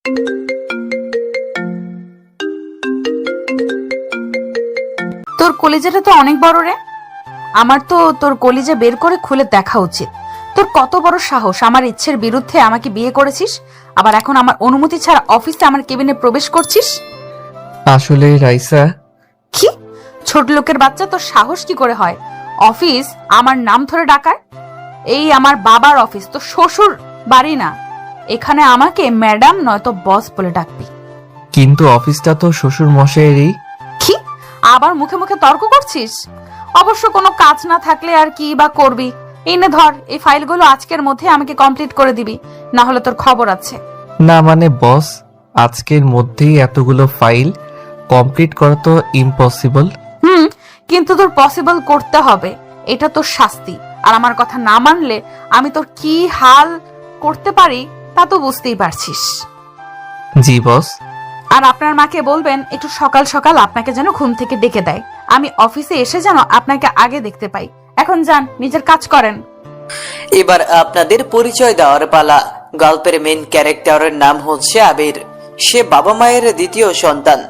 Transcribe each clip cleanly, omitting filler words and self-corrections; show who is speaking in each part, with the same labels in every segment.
Speaker 1: তোর কলিজাটা তো অনেক বড় রে। আমার তো তোর কলিজা বের করে খুলে দেখা উচিত। তোর কত বড় সাহস, আমার ইচ্ছের বিরুদ্ধে আমাকে বিয়ে করেছিস, আবার এখন আমার অনুমতি ছাড়া অফিসে আমার কেবিনে প্রবেশ করছিস।
Speaker 2: আসলে রাইসা,
Speaker 1: কি ছোট লোকের বাচ্চা, তোর সাহস কি করে হয় অফিস আমার নাম ধরে ডাকার? এই আমার বাবার অফিস, তো শ্বশুর বাড়ি না। এখানে আমাকে ম্যাডাম নয়তো বস বলে ডাকবি।
Speaker 2: কিন্তু অফিসটা তো শ্বশুর মশাইয়েরই।
Speaker 1: কি আবার মুখে মুখে তর্ক করছিস? অবশ্য কোনো কাজ না থাকলে আর কি বা করবি। এই নে ধর, এই ফাইলগুলো আজকের মধ্যে আমাকে কমপ্লিট করে দিবি, না হলে তোর খবর আছে।
Speaker 2: না মানে বস, আজকের মধ্যেই এতগুলো ফাইল কমপ্লিট করা তো ইম্পসিবল।
Speaker 1: কিন্তু তোর পসিবল করতে হবে, এটা তোর শাস্তি। আর আমার কথা না মানলে আমি তোর কি হাল করতে পারি তা তো বুঝতেই পারছিস।
Speaker 2: জি বস।
Speaker 1: আর আপনার মাকে বলবেন একটু সকাল সকাল আপনাকে যেন ঘুম থেকে ডেকে দেয়। আমি অফিসে এসে যেন আপনাকে আগে দেখতে পাই। এখন যান, নিজের কাজ করেন।
Speaker 3: এবার আপনাদের পরিচয় দেওয়ার পালা। গল্পের মেইন ক্যারেক্টারের নাম হচ্ছে আবির। সে বাবা মায়ের দ্বিতীয় সন্তান।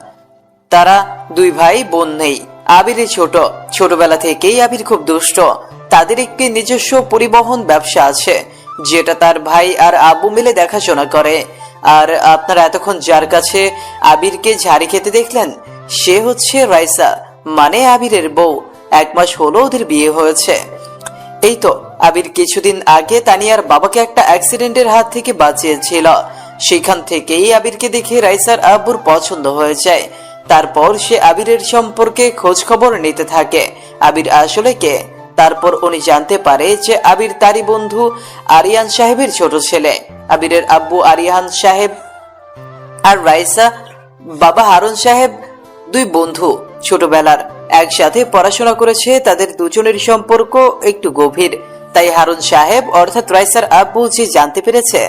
Speaker 3: তারা দুই ভাই বোন নেই। আবির ছোটবেলা থেকেই আবির খুব দুষ্ট। তাদের একটি নিজস্ব পরিবহন ব্যবসা আছে, যেটা তার ভাই আর আব্বু মিলে দেখাশোনা করে। আর আপনারা এতক্ষণ যার কাছে আবিরকে ঝাড়ি খেতে দেখলেন, সে হচ্ছে রাইসা, মানে আবিরের বউ। 1 মাস হলো ওদের বিয়ে হয়েছে। এই তো আবির কিছুদিন আগে তানিয়ার বাবাকে একটা অ্যাক্সিডেন্টের হাত থেকে বাঁচিয়েছিল। সেখান থেকেই আবিরকে দেখে রাইসার আব্বুর পছন্দ হয়ে যায়। তারপর সে আবিরের সম্পর্কে খোঁজ খবর নিতে থাকে, আবির আসলে কে। তারপর উনি জানতে পারে যে আবির তারই বন্ধু আরিয়ান সাহেবের ছোট ছেলে। আবিরের আব্বু আরিয়ান সাহেব আর রাইসা বাবা হারুন সাহেব দুই বন্ধু, ছোটবেলার একসাথে পড়াশোনা করেছে। তাদের দুজনের সম্পর্ক একটু গভীর। তাই হারুন সাহেব অর্থাৎ রাইসার আব্বু যে জানতে পেরেছে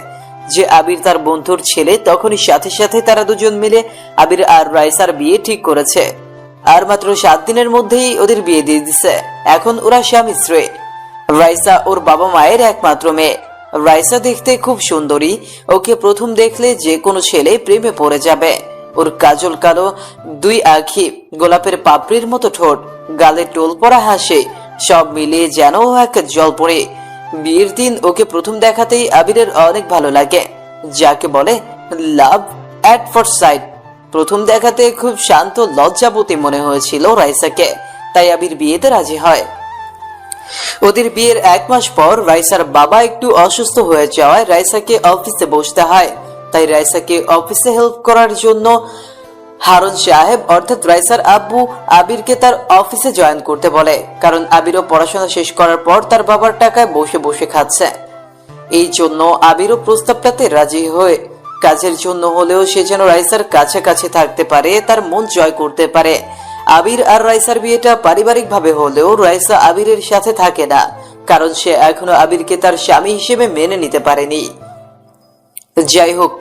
Speaker 3: যে আবির তার বন্ধুর ছেলে, তখনই সাথে সাথে তারা দুজন মিলে আবির আর রাইসার বিয়ে ঠিক করেছে। আর মাত্র 7 দিনের মধ্যেই ওদের বিয়ে দিয়ে দিছে। এখন ওরা স্বামী স্ত্রী। রাইসা ওর বাবা মায়ের একমাত্র মেয়ে। রাইসা দেখতে খুব সুন্দরী। ওকে প্রথম দেখলে যে কোনো ছেলে প্রেমে পড়ে যাবে। ওর কাজল কালো 2 আঁখি, গোলাপের পাপড়ির মতো ঠোঁট, গালে টোল পড়া হাসি, সব মিলিয়ে যেন এক জলপরি। বিয়ের দিন ওকে প্রথম দেখাতেই আবিরের অনেক ভালো লাগে, যাকে বলে লাভ এট ফার্স্ট সাইট। প্রথম দেখাতে খুব শান্ত লজ্জাবতী মনে হয়েছিল রাইসাকে, তাই আবির বিয়েতে রাজি হয়। ওদের বিয়ের 1 মাস পর রাইসার বাবা একটু অসুস্থ হয়ে যাওয়ায় রাইসাকে অফিসে বসতে হয়। তাই রাইসাকে অফিসে হেল্প করার জন্য হারুন সাহেব অর্থাৎ রাইসার আব্বু আবিরকে তার অফিসে জয়েন করতে বলে, কারণ আবিরও পড়াশোনা শেষ করার পর তার বাবার টাকায় বসে বসে খাচ্ছে। এই জন্য আবিরও প্রস্তাবটাতে রাজি হয়ে কাজের জন্য হলেও সে যেন রাইসার কাছাকাছি থাকতে পারে, তার মন জয় করতে পারে। আবির আর রাইসার বিয়েটা পারিবারিক ভাবে হলেও রাইসা আবিরের সাথে থাকে না, কারণ সে এখনো আবিরকে তার স্বামী হিসেবে মেনে নিতে পারেনি। যাই হোক,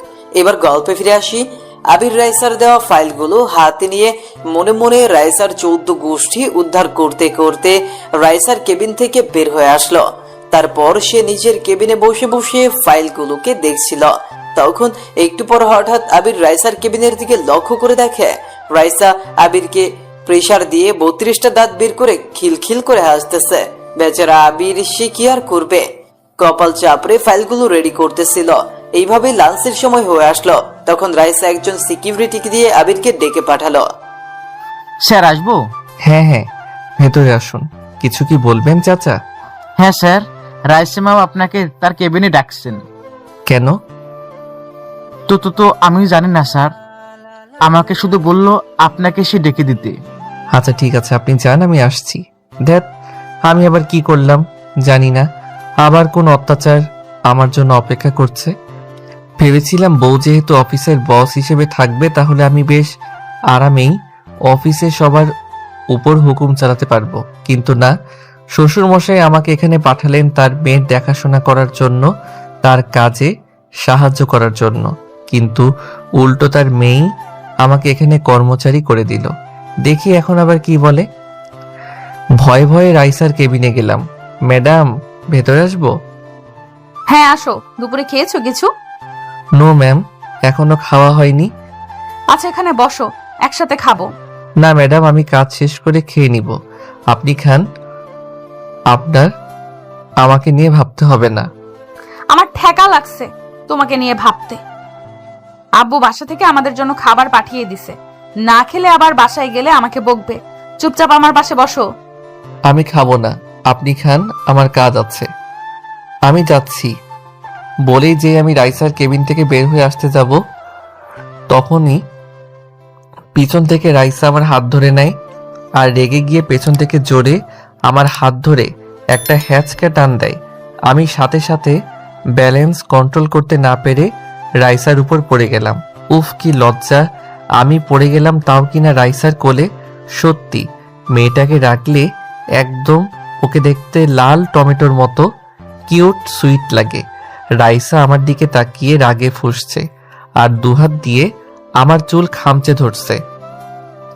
Speaker 3: এবার গল্পে ফিরে আসি। আবির রাইসার দেওয়া ফাইলগুলো হাতে নিয়ে মনে মনে রাইসার 14 গোষ্ঠী উদ্ধার করতে করতে রাইসার কেবিন থেকে বের হয়ে আসলো। তারপর সে নিজের কেবিনে বসে বসে ফাইলগুলোকে দেখছিল। তখন একটু পর হঠাৎ আবির রাইসার কেবিনের দিকে লক্ষ্য করে দেখে রাইসা আবিরকে প্রেসার দিয়ে 32টা দাঁত বের করে খিলখিল করে হাসতেছে। বেচারা আবির সে কি আর করবে, কপাল চাপড়ে ফাইলগুলো রেডি করতেছিল। এইভাবে লাঞ্চের সময় হয়ে আসলো। তখন রাইসা একজন সিকিউরিটিকে দিয়ে আবিরকে ডেকে পাঠালো।
Speaker 4: স্যার আসবো?
Speaker 2: হ্যাঁ হ্যাঁ, ভেতরে আসুন। কিছু কি বলবেন চাচা?
Speaker 4: হ্যাঁ স্যার, রাইসা ম্যাম আপনাকে তার কেবিনে ডাকছেন।
Speaker 2: কেন?
Speaker 4: তো আমি জানি না স্যার, আমাকে শুধু বলল আপনাকে সে ডেকে দিতে।
Speaker 2: আচ্ছা ঠিক আছে, আপনি যান, আমি আসছি। দেখ, আমি আবার কি করলাম জানি না, আবার কোন অত্যাচার আমার জন্য অপেক্ষা করছে। ভেবেছিলাম বউ যেহেতু অফিসের বস হিসেবে থাকবে, তাহলে আমি বেশ আরামেই অফিসে সবার উপর হুকুম চালাতে পারবো। কিন্তু না, শ্বশুর মশাই আমাকে এখানে পাঠালেন তার মেয়ের দেখাশোনা করার জন্য, তার কাজে সাহায্য করার জন্য। কিন্তু উল্টো তার মেয়েই আমাকে এখানে কর্মচারী করে দিল। দেখি এখন আবার কি বলে। ভয়ে ভয়ে রাইসার কেবিনে গেলাম। ম্যাডাম, ভেতরে আসবো?
Speaker 1: হ্যাঁ আসো। দুপুরে খেয়েছো কিছু?
Speaker 2: নো ম্যাম, এখনো খাওয়া হয়নি।
Speaker 1: আচ্ছা এখানে বসো, একসাথে খাবো।
Speaker 2: না ম্যাডাম, আমি কাজ শেষ করে খেয়ে নিব। আপনি খান, আপনার আমাকে নিয়ে ভাবতে হবে না।
Speaker 1: আমার ঠেকা লাগছে তোমাকে নিয়ে ভাবতে। আব্বু বাসা থেকে আমাদের জন্য খাবার পাঠিয়ে দিছে, না খেলে আবার বাসায় গেলে আমাকে বকবে। চুপচাপ আমার পাশে বসো।
Speaker 2: আমি খাবো না, আপনি খান, আমার কাজ আছে। আমি যাচ্ছি বলেই যে আমি রাইসার কেবিন থেকে বের হয়ে আসতে যাব, তখনই পিছন থেকে রাইসা আমার হাত ধরে নেয় আর রেগে গিয়ে পেছন থেকে জোরে আমার হাত ধরে একটা হ্যাঁচকা টান দেয়। আমি সাথে সাথে ব্যালেন্স কন্ট্রোল করতে না পেরে রাইসার উপর পড়ে গেলাম। উফ, কি লজ্জা! আমি পড়ে গেলাম তাও কিনা রাইসার কোলে। সত্যি মেয়েটাকে রাখলে একদম ওকে দেখতে লাল টমেটোর মতো কিউট সুইট লাগে। রাইসা আমার দিকে তাকিয়ে রাগে ফুঁসছে আর দুহাত দিয়ে আমার চুল খামচে ধরছে।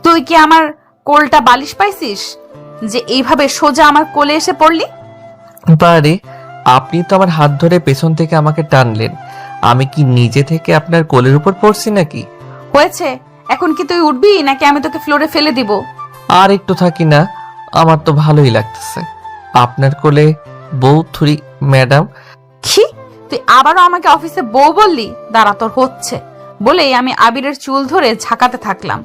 Speaker 1: তুই কি আমার কোলটা বালিশ পাইছিস যে এইভাবে সোজা আমার কোলে এসে পড়লি?
Speaker 2: বারে, আপনি তো আমার হাত ধরে পেছন থেকে আমাকে টানলেন, আমি কি নিজে থেকে আপনার কোলের উপর পড়ছি নাকি?
Speaker 1: হয়েছে, এখন কি তুই উঠবি নাকি আমি তোকে ফ্লোরে ফেলে দিব?
Speaker 2: আর একটু থাকি না, আমার তো ভালোই লাগতেছে আপনার কোলে বউ থুরি ম্যাডাম।
Speaker 1: কি, তুই আবারও আমাকে অফিসে বউ বললি? দাঁড়া, তোর হচ্ছে। বলেই আমি আবিরের চুল ধরে ঝাঁকাতে থাকলাম।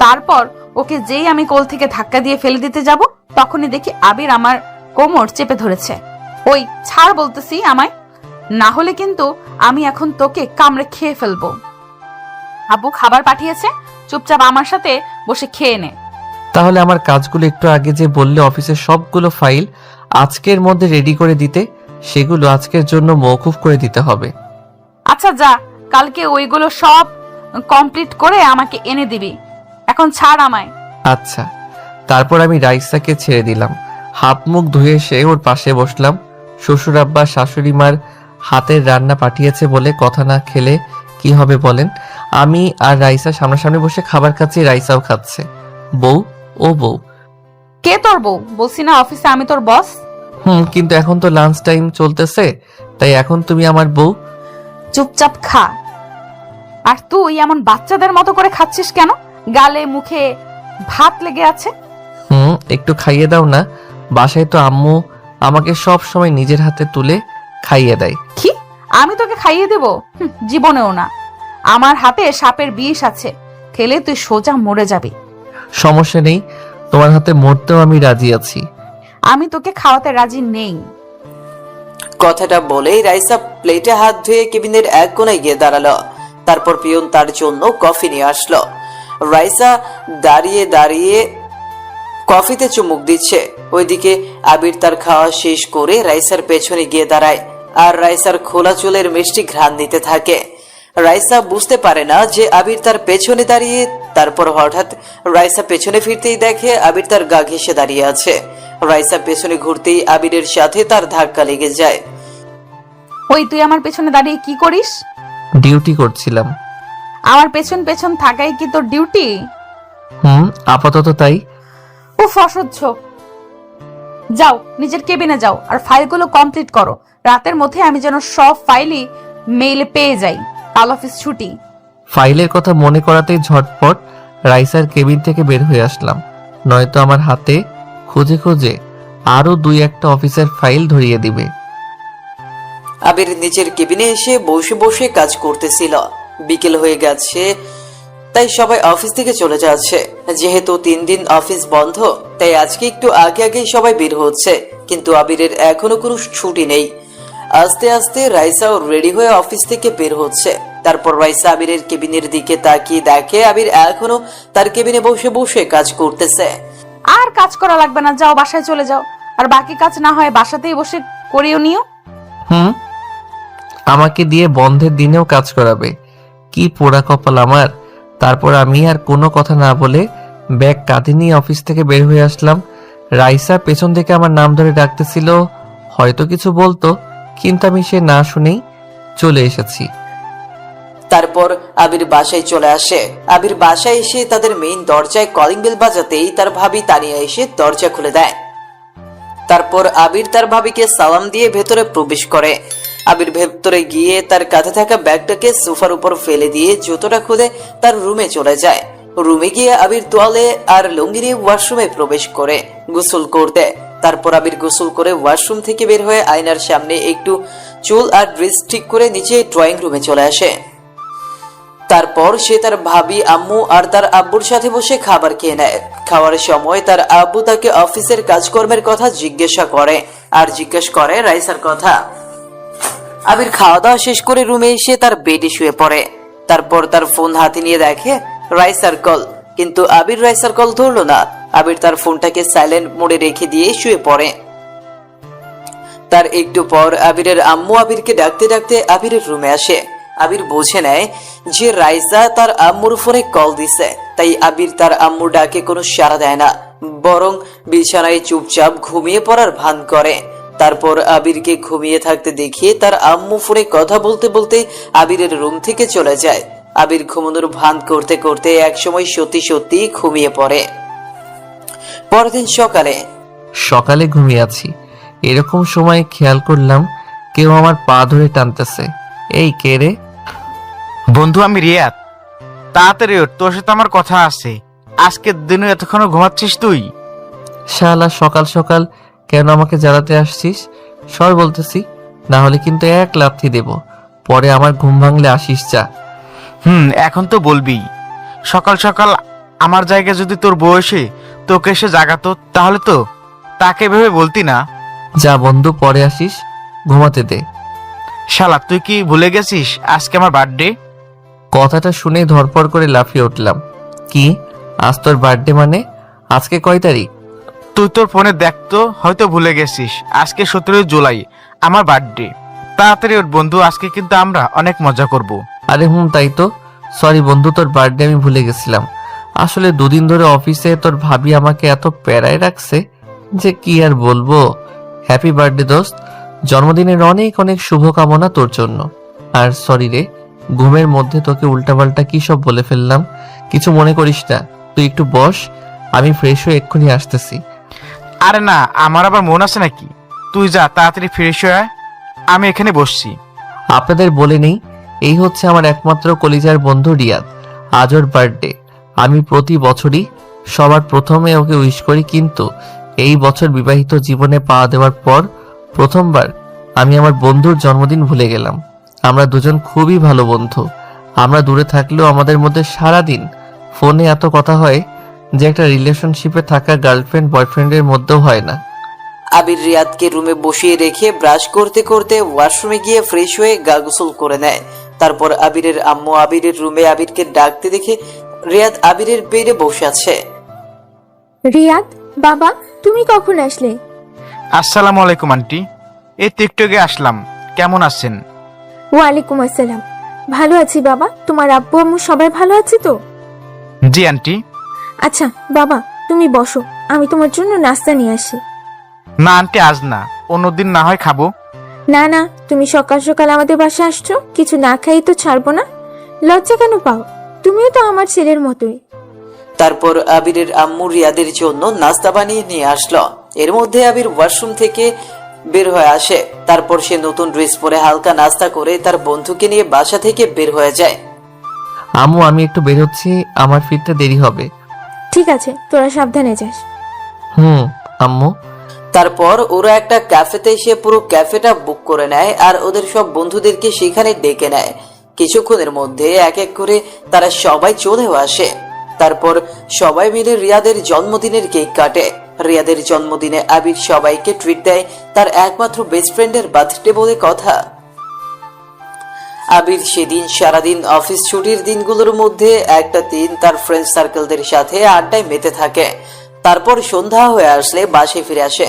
Speaker 1: তারপর ওকে যেই আমি কোল থেকে ধাক্কা দিয়ে ফেলে দিতে যাব, তখনই দেখি আবির আমার কোমর চেপে ধরেছে। ওই ছাড় বলতেছি আমায়, না হলে কিন্তু আমি এখন তোকে কামড়ে খেয়ে ফেলবো। আব্বু খাবার পাঠিয়েছে, চুপচাপ আমার সাথে বসে খেয়ে নে।
Speaker 2: তাহলে আমার কাজগুলো একটু আগে যে বললে অফিসের সবগুলো ফাইল আজকের মধ্যে রেডি করে দিতে, সেগুলো আজকের জন্য মওকুফ করে দিতে হবে।
Speaker 1: আচ্ছা যা, কালকে ওইগুলো সব কমপ্লিট করে আমাকে এনে দিবি। এখন ছাড় আমায়।
Speaker 2: আচ্ছা। তারপর আমি রাইসাকে ছেড়ে দিলাম, হাত মুখ ধুয়ে এসে ওর পাশে বসলাম। শ্বশুর আব্বা শাশুড়ি মার হাতের রান্না পাঠিয়েছে বলে কথা না খেলে কি হবে বলেন? আমি আর রাইসা সামনাসামনি বসে খাবার খাচ্ছি, রাইসাও খাচ্ছে। বউ, ও বউ।
Speaker 1: কে তোর বউ? বলছি না অফিসে আমি তোর বস।
Speaker 2: কিন্তু এখন তো লাঞ্চ টাইম চলতেছে, তাই এখন তুমি আমার বউ।
Speaker 1: চুপচাপ খা। আর তুই এমন বাচ্চাদের মতো করে খাচ্ছিস কেন? গালে মুখে ভাত লেগে আছে।
Speaker 2: একটু খাইয়ে দাও না, বাসায় তো আম্মু আমাকে সব সময় নিজের হাতে তুলে খাইয়ে দেয়।
Speaker 1: কি, আমি তোকে খাইয়ে দেব? জীবনেও না। আমার হাতে সাপের বিষ আছে, খেলে তুই সোজা মরে যাবি।
Speaker 2: সমস্যা নেই, তোমার হাতে মরতেও আমি রাজি আছি।
Speaker 1: আমি তোকে খাওয়াতে রাজি নেই।
Speaker 3: কথাটা বলেই রাইসা প্লেটে হাত ধুয়ে কেবিনের এক কোণায় গিয়ে দাঁড়ালো। তারপর পিয়ন তার জন্য কফি নিয়ে আসলো। রাইসা দাঁড়িয়ে দাঁড়িয়ে কফিতে চুমুক দিচ্ছে। ওইদিকে আবির তার খাওয়া শেষ করে রাইসার পেছনে গিয়ে দাঁড়ায় আর রাইসার খোলা চুলের মিষ্টি ঘ্রাণ দিতে থাকে। রাইসা বুঝতে পারে না যে আবির তার পেছনে দাঁড়িয়ে। তারপর হঠাৎ রাইসা পেছনে ফিরতেই দেখে আবির তার গা ঘেঁষে দাঁড়িয়ে আছে। রাইসা পেছনে ঘুরতেই আবিরের সাথে তার ধাক্কা লেগে যায়।
Speaker 1: ওই তুই আমার পেছনে দাঁড়িয়ে কি করিস?
Speaker 2: ডিউটি করছিলাম।
Speaker 1: আমার পেছন পেছন থাকাই কি তোর ডিউটি?
Speaker 2: আপাতত তাই।
Speaker 1: উফ, অসহ্য। যাও, নিজের কেবিনে যাও আর ফাইলগুলো কমপ্লিট করো। রাতের মধ্যে আমি যেন সব ফাইলই মেইলে পেয়ে যাই। কাল অফিস ছুটি।
Speaker 2: ফাইলের কথা মনে করাতেই ঝটপট রাইসার কেবিন থেকে বের হয়ে আসলাম, নয়তো আমার হাতে খুঁজে খুঁজে আরো 2-1টা অফিসের ফাইল ধরিয়ে দিবে।
Speaker 3: আবির নিজের কেবিনে এসে বসে বসে কাজ করতেছিল। বিকেল হয়ে গেছে, তাই সবাই অফিস থেকে চলে যাচ্ছে। যেহেতু 3 দিন অফিস বন্ধ, তাই আজকে একটু আগে আগেই সবাই বের হচ্ছে। কিন্তু আবিরের এখনো কোনো ছুটি নেই। আস্তে আস্তে রাইসাও রেডি হয়ে অফিস থেকে বের হচ্ছে। তারপর রাইসা আবিরের কেবিনের দিকে তাকিয়ে দেখে আবির এখনো তার কেবিনে বসে বসে কাজ করতেছে।
Speaker 1: আর কাজ করা লাগবে না, যাও বাসায় চলে যাও। আর বাকি কাজ না হয় বাসাতেই বসে করিও নিও।
Speaker 2: আমাকে দিয়ে বন্ধের দিনেও কাজ করাবে, কি পোড়া কপাল আমার। তারপর আমি আর কোনো কথা না বলে ব্যাগ কাঁধে নিয়ে অফিস থেকে বের হয়ে আসলাম। রাইসা পেছন থেকে আমার নাম ধরে ডাকতেছিল, হয়তো কিছু বলতো, কিন্তু আমি সে না শুনেই চলে এসেছি।
Speaker 3: তারপর আবির বাসায় চলে আসে। আবির বাসায় এসে তাদের মেইন দরজায় কলিং বেল বাজাতেই তার ভাবি তানিয়া এসে দরজা খুলে দেয়। তারপর আবির তার ভাবিকে সালাম দিয়ে ভেতরে প্রবেশ করে। আবির ভেতরে গিয়ে তার কাঁধে থাকা ব্যাগটাকে সোফার উপর ফেলে দিয়ে জুতোটা খুলে তার রুমে চলে যায়। রুমে গিয়ে আবির তোয়ালে আর লুঙ্গি নিয়ে ওয়াশরুমে প্রবেশ করে গোসল করতে। তারপর আবির গোসল করে ওয়াশরুম থেকে বের হয়ে আয়নার সামনে একটু চুল আর ড্রেস ঠিক করে নিচে ড্রয়িং রুমে চলে আসে। তারপর সে তার ভাবি আম্মু আর তার আব্বুর সাথে বসে খাবার খেয়ে নেয়। খাওয়ার সময় তার আব্বু তাকে অফিসের কাজকর্মের কথা জিজ্ঞাসা করে আর জিজ্ঞেস করে রাইসার কথা। আবির খাওয়া দাওয়া শেষ করে রুমে এসে তার বেডে শুয়ে পড়ে। তারপর তার ফোন হাতে নিয়ে দেখে রাইসার কল, কিন্তু আবির রাইসার কল ধরলো না। আবির তার ফোনটাকে সাইলেন্ট মোডে রেখে দিয়ে শুয়ে পড়ে। তার একটু পর আবিরের আম্মু আবিরকে ডাকতে ডাকতে আবিরের রুমে আসে। আবির বুঝে নেয় যে রাইসা তার আম্মুর ফোনে কল দিছে, তাই আবির তার আম্মুর ডাকে কোনো সাড়া দেয় না, বরং বিছানায় চুপচাপ ঘুমিয়ে পড়ার ভান করে। তারপর আবিরকে ঘুমিয়ে থাকতে দেখিয়ে তার আম্মু ফোনে কথা বলতে বলতে আবিরের রুম থেকে চলে যায়। আবির ঘুমানোর ভান করতে করতে একসময় সত্যি সত্যি ঘুমিয়ে পড়ে। পরদিন
Speaker 2: সকালে ঘুমিয়ে আছি, এরকম সময় খেয়াল করলাম কেউ আমার পা ধরে টানতেছে। এই কে রে?
Speaker 4: বন্ধু, আমি রিয়াদ। তাড়াতাড়ি ওঠ, তোর সাথে আমার কথা আছে। আজকের দিনে এতক্ষণ ঘুমাচ্ছিস তুই?
Speaker 2: শালা সকাল সকাল কেন আমাকে জ্বালাতে আসছিস? সর বলতেছি, না হলে কিন্তু এক লাথি দেব। পরে আমার ঘুম ভাঙলে আসিস যা।
Speaker 4: এখন তো বলবি। সকাল সকাল আমার জায়গায় যদি তোর বয়সে তোকে এসে জাগাতো তাহলে তো তাকে ভেবে বলতি না।
Speaker 2: যা বন্ধু, পরে আসিস, ঘুমাতে দে।
Speaker 4: শালা, তুই কি ভুলে গেছিস আজকে আমার বার্থডে?
Speaker 2: কথাটা শুনে ধরপড় করে লাফিয়ে উঠলাম। কি, আজ তোর বার্থডে? মানে আজকে কয় তারিখ?
Speaker 4: তুই তোর ফোনে দেখতো, হয়তো ভুলে গেছিস। আজকে 17 জুলাই আমার বার্থডে। তাড়াতাড়ি ওঠ বন্ধু, আজকে কিন্তু আমরা অনেক মজা করব।
Speaker 2: আরে তাই তো। সরি বন্ধু, তোর বার্থডে আমি ভুলে গেছিলাম। আসলে দুদিন ধরে অফিসে তোর ভাবি আমাকে এত প্যারায় রাখছে যে কি আর বলবো। হ্যাপি বার্থডে দোস্ত, জন্মদিনের অনেক অনেক শুভকামনা তোর জন্য। আর সরি রে, ঘুমের মধ্যে তোকে উল্টাপাল্টা কি সব বলে ফেললাম। কিছু মনে করিস না, তুই একটু বস, আমি ফ্রেশ হয়ে এক্ষুনি আসতেছি।
Speaker 4: আরে না, আমার আবার মন আছে নাকি? তুই যা, তাড়াতাড়ি ফ্রেশ হয়ে আয়, আমি এখানে বসছি।
Speaker 2: আপনাদের বলে নেই, এই হচ্ছে আমার একমাত্র কলিজার বন্ধু রিয়াদ। আজ ওর বার্থডে। আমি প্রতি বছরই সবার প্রথমে ওকে উইশ করি, কিন্তু এই বছর বিবাহিত জীবনে পা দেওয়ার পর প্রথমবার আমি আমার বন্ধুর জন্মদিন ভুলে গেলাম। আমরা দুজন খুবই ভালো বন্ধু। আমরা দূরে থাকলেও আমাদের মধ্যে সারাদিন ফোনে এত কথা হয় যে একটা রিলেশনশিপে থাকা গার্লফ্রেন্ড বয়ফ্রেন্ডের মধ্যেও হয় না।
Speaker 3: আবির রিয়াদকে রুমে বসিয়ে রেখে ব্রাশ করতে করতে ওয়াশরুমে গিয়ে ফ্রেশ হয়ে গা গোসল করে নেয়। তারপর আবিরের আম্মু আবিরের রুমে আবিরকে ডাকতে দেখে রিয়াদ আবিরের বেডে বসে আছে।
Speaker 5: রিয়াদ বাবা, তুমি কখন আসলে?
Speaker 4: আসসালামু আলাইকুম আন্টি, এই টিকটকে আসলাম। কেমন আছেন?
Speaker 5: ওয়ালাইকুম আসসালাম। ভালো আছি বাবা, তোমার আব্বু আম্মু সবাই ভালো আছে তো?
Speaker 4: জি আন্টি।
Speaker 5: আচ্ছা বাবা, তুমি বসো, আমি তোমার জন্য নাস্তা নিয়ে আসি।
Speaker 4: না আন্টি, আজ না, অন্যদিন না হয় খাবো।
Speaker 5: না না, তুমি সকাল সকাল আমাদের বাসায় আসছো, কিছু না খাই তো ছাড়বো না। লজ্জা কেন পাও? তুমিও তো আমার ছেলের মতোই।
Speaker 3: তারপর আবিরের আম্মু রিয়াদের জন্য নাস্তা বানিয়ে নিয়ে আসলো। এর মধ্যে আবির ওয়াশরুম থেকে বের হয়ে আসে। তারপর সে নতুন ড্রেস পরে হালকা নাস্তা করে তার বন্ধুকে নিয়ে বাসা থেকে বের হয়ে যায়।
Speaker 2: আম্মু, আমি একটু বের হচ্ছি, আমার ফিরতে দেরি হবে।
Speaker 5: ঠিক আছে, তোরা সাবধানে যাস।
Speaker 2: আম্মু।
Speaker 3: তারপর ওরা একটা ক্যাফেতে এসে পুরো ক্যাফেটা বুক করে নেয় আর ওদের সব বন্ধুদেরকে সেখানে ডেকে নেয়। কিছুক্ষণের মধ্যে এক এক করে তারা সবাই চলেও আসে। তারপর সবাই মিলে রিয়াদের জন্মদিনের কেক কাটে। রিয়াদের জন্মদিনে আবির সবাইকে ট্রিট দেয়, তার একমাত্র বেস্ট ফ্রেন্ডের বার্থডে বলে কথা। আবির সেদিন সারাদিন অফিস ছুটির দিনগুলোর মধ্যে একটা দিন তার ফ্রেন্ড সার্কেলদের সাথে আড্ডায় মেতে থাকে। তারপর সন্ধ্যা হয়ে আসলে বাসায় ফিরে আসে।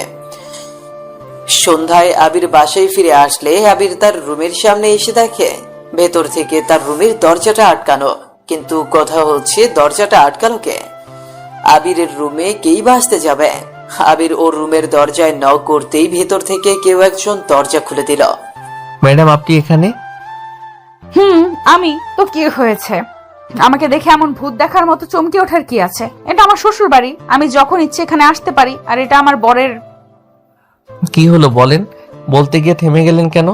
Speaker 3: সন্ধ্যায় আবির বাসায় ফিরে আসলে আবির তার রুমের সামনে এসে দেখে ভেতর থেকে তার রুমের দরজাটা আটকানো। কিন্তু কথা হচ্ছে, দরজাটা আটকানো কে? আবিরের রুমে কেই বা আসতে যাবে? আবির ওর রুমের দরজায় নক করতেই ভেতর থেকে কেউ একজন দরজা খুলে দিল।
Speaker 2: ম্যাডাম, আপনি এখানে?
Speaker 1: আমি তো কি হয়েছে? আমাকে দেখে এমন ভূত দেখার মতো চমকে ওঠার কি আছে? এটা আমার শ্বশুর বাড়ি, আমি যখন ইচ্ছে এখানে আসতে পারি। আর এটা আমার বরের।
Speaker 2: কি হলো বলেন, বলতে গিয়ে থেমে গেলেন কেন?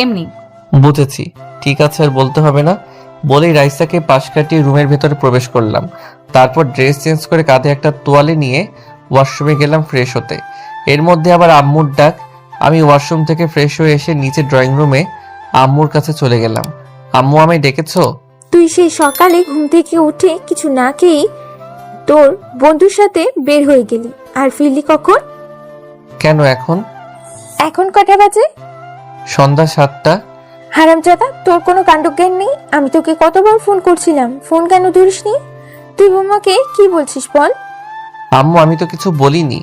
Speaker 1: এমনি।
Speaker 2: বুঝেছি, ঠিক আছে, আর বলতে হবে না। বলেই রাইসাকে পাশ কাটিয়ে রুমের ভেতরে প্রবেশ করলাম। তারপর ড্রেস চেঞ্জ করে কাঁধে একটা তোয়ালে নিয়ে ওয়াশরুমে গেলাম ফ্রেশ হতে। এর মধ্যে আবার আম্মুর ডাক। আমি ওয়াশরুম থেকে ফ্রেশ হয়ে এসে নিচে ড্রয়িং রুমে আম্মুর কাছে চলে গেলাম। আম্মু, আমায় ডেকেছো?
Speaker 5: তুই সেই সকালে ঘুম থেকে উঠে কিছু না খেয়েই তোর বন্ধুর সাথে বের হয়ে গেলি, আর ফিরলি কখন?
Speaker 2: কেন এখন?
Speaker 5: এখন কটা বাজে?
Speaker 2: সন্ধ্যা 7টা।
Speaker 5: হারামজাদা, তোর কোনো কাণ্ডজ্ঞান নেই? আমি তোকে কতবার ফোন করছিলাম, ফোন কেন ধরিসনি? তুই বৌমাকে কি বলছিস বল?
Speaker 2: আম্মু, আমি তো কিছু বলিনি।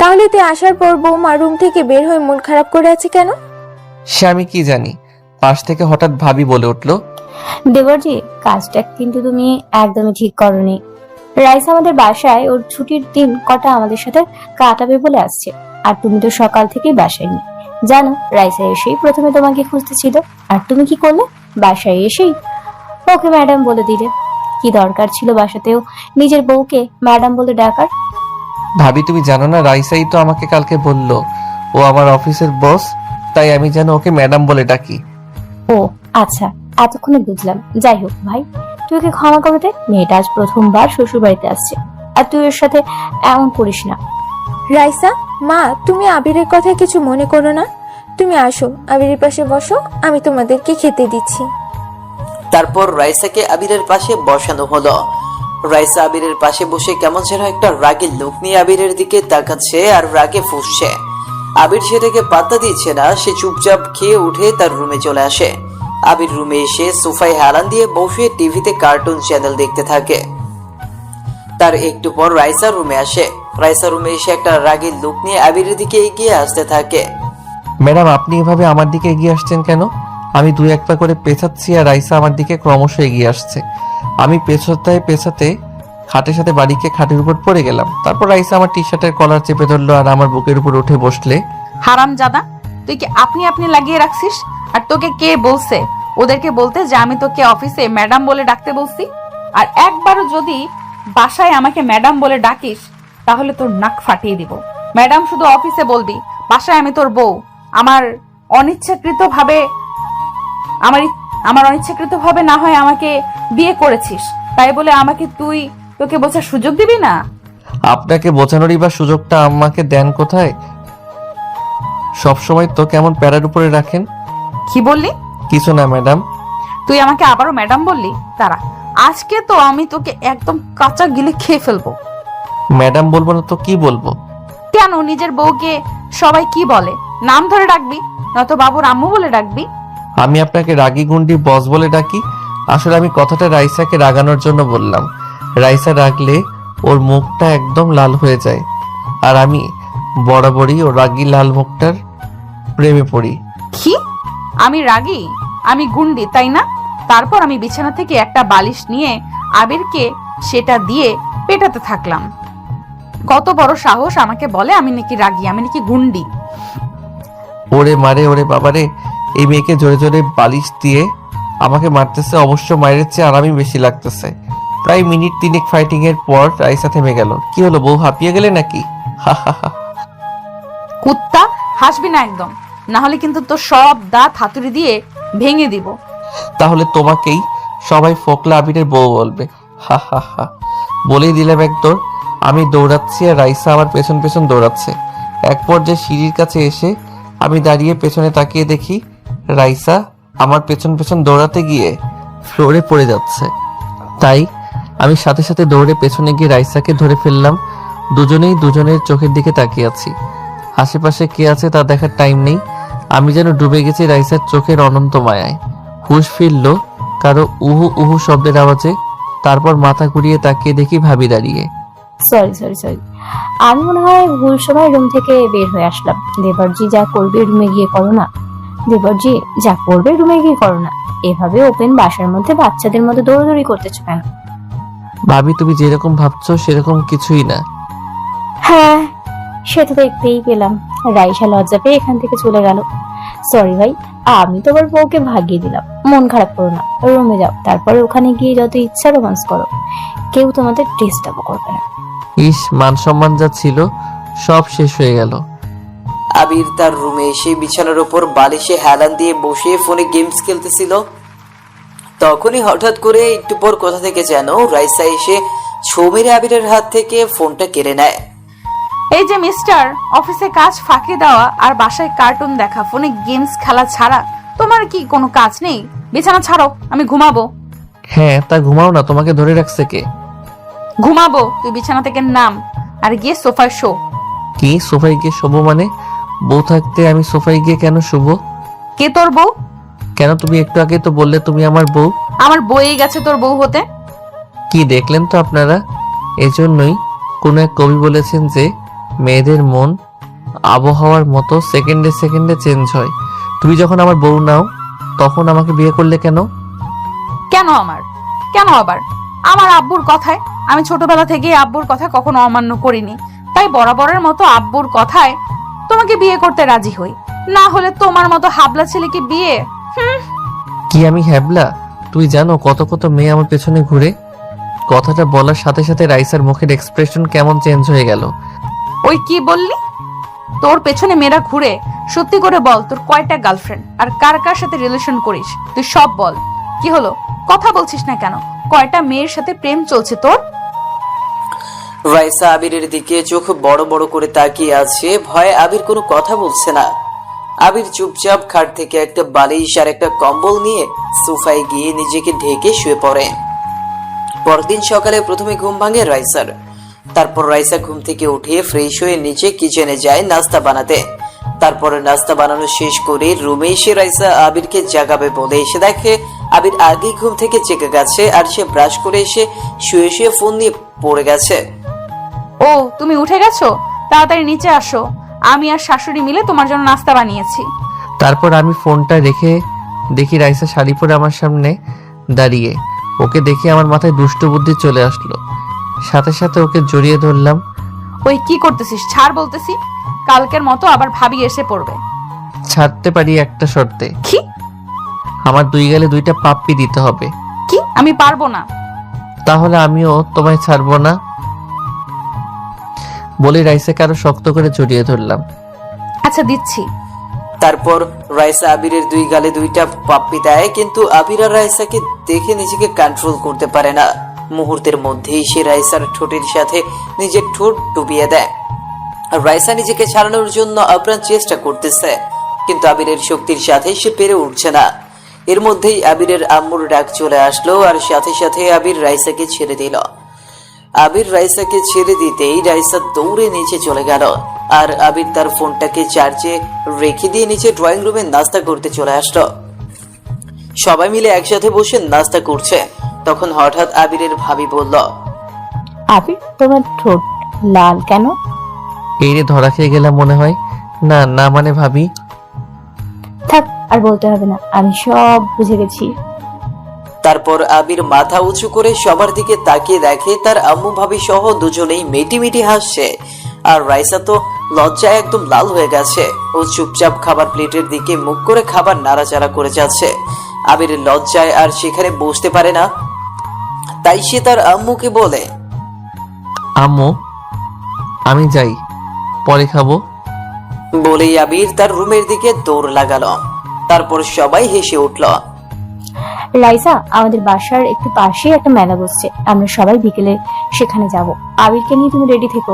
Speaker 5: তাহলে তুই আসার পর বৌমা রুম থেকে বের হয়ে মন খারাপ করে আছে কেন?
Speaker 2: সে আমি কি জানি। পাশ থেকে হঠাৎ ভাবি বলে উঠলো,
Speaker 6: দেবরজি, কাজটা কিন্তু তুমি একদমই ঠিক করনি। রাইস আমাদের বাসায় ওর ছুটির দিন কটা আমাদের সাথে কাটাবে বলে আসছে, আর তুমি তো সকাল থেকেই বাসায় নেই। জানো, রাইসা এসেই প্রথমে তোমাকে খুঁজতেছিল, আর তুমি কি করলে? বাসায় এসেই ওকে ম্যাডাম বলে দিলে। কি দরকার ছিল বাসাতেও নিজের বউকে ম্যাডাম বলে ডাকার?
Speaker 2: ভাবি তুমি জানো না, রাইসাই তো আমাকে কালকে বলল ও আমার অফিসের বস, তাই আমি যেন ওকে ম্যাডাম বলে ডাকি।
Speaker 6: ও আচ্ছা, এতক্ষণে বুঝলাম। যাই হোক ভাই, তুই ওকে ক্ষমা করে দে। মেয়েটা আজ প্রথমবার শ্বশুর বাড়িতে আসছে, আর তুই ওর সাথে এমন করিস না।
Speaker 5: রাইসা, মা, তুমি আবিরের কথা কিছু মনে করো না। তুমি আসো, আবিরের পাশে বসো, আমি তোমাদেরকে খেতে দিচ্ছি।
Speaker 3: তারপর রাইসাকে আবিরের পাশে বসানো হলো। রাইসা আবিরের পাশে বসে কেমন যেন একটা রাগের লোক নিয়ে আবিরের দিকে তাকাচ্ছে আর রাগে ফুঁসছে। আবির সেটাকে পাত্তা দিচ্ছে না, সে চুপচাপ খেয়ে উঠে তার রুমে চলে আসে। আবির রুমে এসে সোফায় হেলান দিয়ে বসে টিভিতে কার্টুন চ্যানেল দেখতে থাকে। তার একটু পর রাইসা রুমে আসে। রাইসা রুমে এসে একটা রাগের লোক নিয়ে আবিরের দিকে এগিয়ে আসতে থাকে।
Speaker 2: ম্যাডাম, আপনি এভাবে আমার দিকে এগিয়ে আসছেন কেন? আমি দুই এক পা করে পেছাচ্ছি আর রাইসা আমার দিকে ক্রমশ এগিয়ে আসছে। আমি পেছাতে খাটের সাথে বাড়িকে খাটের উপর পড়ে গেলাম। তারপর রাইসা আমার টি শার্টের কলার চেপে ধরলো আর আমার বুকের উপর উঠে বসলে।
Speaker 1: হারামজাদা, তুই কি আপনি আপনি লাগিয়ে রাখছিস? আর তোকে কে বলছে ওদেরকে বলতে যে আমি তোকে অফিসে ম্যাডাম বলে ডাকতে বলছি? আর একবারও যদি বাসায় আমাকে ম্যাডাম বলে ডাকিস তাহলে তোর নাক ফাটিয়ে দিব। ম্যাডাম শুধু অফিসে বলবি, বাসায় আমি তোর বউ। আমার অনিচ্ছাকৃতভাবে না হয় আমাকে বিয়ে করেছিস, তাই বলে আমাকে তোকে বোঝার সুযোগ দিবি না।
Speaker 2: আপনাকে বোঝানোরই বা সুযোগটা আমাকে দেন কোথায়? সবসময় তো কেমন প্যারার উপরে রাখেন।
Speaker 1: কি বললি?
Speaker 2: কিছু না ম্যাডাম।
Speaker 1: তুই আমাকে আবারও ম্যাডাম বললি? তারা আজকে তো আমি তোকে একদম কাঁচা গিলে খেয়ে ফেলবো।
Speaker 2: ম্যাডাম বলবো না তো কি বলবো?
Speaker 1: কেন নিজের বউকে সবাই কি বলে? নাম ধরে ডাকবি, নয়তো বাবুর আম্মু বলে ডাকবি।
Speaker 2: আমি আপনাকে রাগী গুন্ডি বস বলে ডাকি? আসলে আমি কথাটা রাইসাকে রাগানোর জন্য বললাম। রাইসা রাগলে ওর মুখটা একদম লাল হয়ে যায়, আর আমি বরাবরই ও রাগী লাল মুখটার প্রেমে পড়ি।
Speaker 1: কি? আমি রাগী? আমি গুন্ডি, তাই না? তারপর আমি বিছানা থেকে একটা বালিশ নিয়ে আবিরকে সেটা দিয়ে পেটাতে থাকলাম। কত বড় সাহস আমাকে বলে আমি নাকি রাগী, আমি নাকি গুন্ডি।
Speaker 2: ওরে মারে, ওরে বাবারে, এই মেয়েকে জোরে জোরে বালিশ দিয়ে আমাকে মারতেছে। অবশ্য মায়ের চেয়ে আরামই বেশি লাগতেছে। প্রায় মিনিট 3 ফাইটিং এর পর রাইসা থেমে গেল। কি হলো, বউ হাঁপিয়ে গেলে নাকি? হা হা হা।
Speaker 1: কুত্তা, হাসবি না একদম, না হলে কিন্তু তোর সব দাঁত হাতুড়ি দিয়ে ভেঙে দিব।
Speaker 2: তাহলে তোমাকেই সবাই ফোকলা আবিরের বউ বলবে। হা হা হা। বলেই দিলাম এক দৌড়। আমি দৌড়াচ্ছি আর রাইসা আমার পেছন পেছন দৌড়াচ্ছে। এক পর্যায়ে সিঁড়ির কাছে এসে আমি দাঁড়িয়ে পেছনে তাকিয়ে দেখি রাইসা আমার পেছন পেছন দৌড়াতে গিয়ে ফ্লোরে পড়ে যাচ্ছে। তাই আমি সাথে সাথে দৌড়ে পেছনে গিয়ে রাইসাকে ধরে ফেললাম। দুজনেই দুজনের চোখের দিকে তাকিয়ে আছি। আশেপাশে কে আছে তা দেখার টাইম নেই। আমি যেন ডুবে গেছি রাইসার চোখের অনন্ত মায়ায়। হুঁশ ফিরল কারো উহু উহু শব্দের আওয়াজে। তারপর মাথা ঘুরিয়ে তাকিয়ে দেখি ভাবি দাঁড়িয়ে।
Speaker 6: সরি, আমি মনে হয় ভুল সময় রুম থেকে বের হয়ে আসলাম। দেবরজি, যা করবে রুমে গিয়ে করো না। দেবরজি, যা করবে রুমে গিয়ে করো না। এভাবে ওপেন বাসার মধ্যে বাচ্চাদের মতো দৌড়াদৌড়ি করতেছো কেন?
Speaker 2: ভাবি, তুমি যেরকম ভাবছো সেরকম কিছুই না।
Speaker 6: হ্যাঁ, সেটা দেখতেই পেলাম। রাইসা লজ্জা পেয়ে এখান থেকে চলে গেল। সরি ভাই, আমি তোমার বউকে ভাগিয়ে দিলাম। মন খারাপ করো না, রুমে যাও। তারপরে ওখানে গিয়ে যত ইচ্ছা রোমান্স করো, কেউ তোমাদের ডিস্টার্ব করবে না।
Speaker 2: ইস, মান সম্মান যা ছিল সব শেষ হয়ে গেল।
Speaker 3: আবির তার রুমে এসে বিছানার উপর বালিশে হেলান দিয়ে বসে ফোনে গেমস খেলতেছিল। তখনই হঠাৎ করে একটু পর কোথা থেকে যেন রাইসা এসে ছো মেরে আবিরের হাত থেকে ফোনটা কেড়ে নেয়।
Speaker 1: এই যে মিস্টার, অফিসে কাজ ফাঁকি দেওয়া আর বাসায় কার্টুন দেখা, ফোনে গেমস খেলা ছাড়া তোমার কি কোনো কাজ নেই? বিছানা ছাড়ো, আমি ঘুমাবো।
Speaker 2: হ্যাঁ, তা ঘুমাও না, তোমাকে ধরে রাখছে কে?
Speaker 1: ঘুমাবো, তুই বিছানা থেকে নাম আর গিয়ে সোফায় শো।
Speaker 2: কি সোফায় গিয়ে শোবো মানে? বউ থাকতে আমি সোফায় গিয়ে কেন শুবো?
Speaker 1: কে তোর বউ?
Speaker 2: কেন, তুমি একটু আগে তো বললে তুমি আমার বউ।
Speaker 1: আমার বইয়ে গেছে তোর বউ হতে।
Speaker 2: কি দেখলেন তো আপনারা? এজন্যই কোনো এক কবি বলেছেন যে মেয়েদের মন আবহাওয়ার মতো সেকেন্ডে সেকেন্ডে চেঞ্জ হয়। তুমি যখন আমার বউ নাও তখন আমাকে বিয়ে করলে কেন?
Speaker 1: কেন আমার? কেন আবার? আমার আব্বুর কথায়, আমি ছোটবেলা থেকে আব্বুর কথা কখনো অমান্য করিনি, তাই বরাবরের মতো আব্বুর কথায় তোমাকে বিয়ে করতে রাজি হই। না হলে তোমার মতো হাবলা ছেলেকে বিয়ে।
Speaker 2: কি আমি হ্যাবলা? তুই জানো কত কত মেয়ে আমার পেছনে ঘুরে? কথাটা বলার সাথে সাথে রাইসার মুখের এক্সপ্রেশন কেমন চেঞ্জ হয়ে গেল।
Speaker 1: ওই কি বললি? তোর পেছনে মেয়েরা ঘুরে? সত্যি করে বল, তোর কয়টা গার্লফ্রেন্ড আর কার কার সাথে রিলেশন করিস? তুই সব বল। কি হলো, কথা বলছিস না কেন? কয়টা মেয়ের সাথে প্রেম চলছে তোর?
Speaker 3: রাইসা আবিরের দিকে চোখ বড় বড় করে তাকিয়ে আছে, ভয়ে আবির কোনো কথা বলছে না। আবির চুপচাপ খাট থেকে একটা বালিশ আর একটা কম্বল নিয়ে সোফায় গিয়ে নিজেকে ঢেকে শুয়ে পড়ে। পরদিন সকালে প্রথমে ঘুম ভাঙে রাইসার। তারপর রাইসা ঘুম থেকে উঠে ফ্রেশ হয়ে নিচে কিচেনে যায় নাস্তা বানাতে। তারপরে নাস্তা বানানো শেষ করে রুমে এসে রাইসা আবিরকে জাগাবে বলে এসে দেখে আবির আগেই ঘুম থেকে জেগে গেছে আর সে ব্রাশ করে এসে শুয়ে শুয়ে ফোন নিয়ে পড়ে গেছে।
Speaker 1: ও, তুমি উঠে গেছো? তাড়াতাড়ি নিচে আসো, আমি আর শাশুড়ি মিলে তোমার জন্য নাস্তা বানিয়েছি।
Speaker 2: তারপর আমি ফোনটা রেখে দেখি রাইসা শাড়ি পরে আমার সামনে দাঁড়িয়ে। ওকে দেখে আমার মাথায় দুষ্ট বুদ্ধি চলে আসলো, সাথে সাথে ওকে জড়িয়ে ধরলাম।
Speaker 1: ওই কি করতেছিস? ছাড় বলতেছি, কালকের মতো আবার ভাবি এসে পড়বে।
Speaker 2: ছাড়তে পারি একটা শর্তে।
Speaker 1: কি?
Speaker 2: আমার দুই গালে দুইটা পাপ্পি দিতে হবে।
Speaker 1: কি? আমি পারবো না।
Speaker 2: তাহলে আমিও তোমায় ছাড়বো না বলে রাইসাকে আরো শক্ত করে জড়িয়ে ধরলাম।
Speaker 1: আচ্ছা, দিচ্ছি।
Speaker 3: তারপর রাইসা আবিরের দুই গালে দুইটা পাপ্পি দেয়, কিন্তু আবির আর রাইসাকে দেখে নিজেকে কন্ট্রোল করতে পারে না। মুহূর্তের মধ্যেই সে রাইসার ঠোঁটের সাথে নিজের ঠোঁট ডুবিয়ে দেয়। আর রাইসা নিজেকে ছাড়ানোর জন্য আপ্রাণ চেষ্টা করতেছে, কিন্তু আবিরের শক্তির সাথে সে পেরে উঠছে না। এর মধ্যেই আবিরের আম্মুর ডাক চলে আসলো আর সাথে সাথে আবির রাইসাকে ছেড়ে দিল। আবির রাইসাকে ছেড়ে দিতেই রাইসা দৌড়ে নিচে চলে গেল আর আবির তার ফোনটাকে চার্জে রেখে দিয়ে নিচে ড্রয়িং রুমে নাস্তা করতে চলে আসলো। সবাই মিলে একসাথে বসে নাস্তা করছে। তখন হঠাৎ আবিরের ভাবি বলল,
Speaker 6: আবির, তোমার ঠোঁট লাল কেন?
Speaker 2: এই রে, ধরা খেয়ে গেলাম মনে হয়। না না, মানে ভাবি।
Speaker 6: থাক, আর বলতে হবে না, আমি সব বুঝে গেছি।
Speaker 3: তারপর আবির মাথা উঁচু করে সবার দিকে তাকিয়ে দেখে তার আম্মু ভাবি সহ দুজনেই মিটি মিটি হাসছে। আর রাইসা তো লজ্জায় একদম লাল হয়ে গেছে। ও চুপচাপ খাবার প্লেটের দিকে মুখ করে খাবার নাড়াচাড়া করে যাচ্ছে। আবির লজ্জায় আর সেখানে বসতে পারে না, তাই সে তার আম্মুকে বলে,
Speaker 2: আম্মু, আমি যাই, পরে খাবো।
Speaker 3: বলেই আবির তার রুমের দিকে দৌড় লাগালো। তারপর সবাই হেসে উঠল।
Speaker 6: রাইসা, আমাদের বাসার একটু পাশেই একটা মেলা বসছে, আমরা সবাই বিকেলে সেখানে যাব। আবিরকে নিয়ে তুমি রেডি থেকো।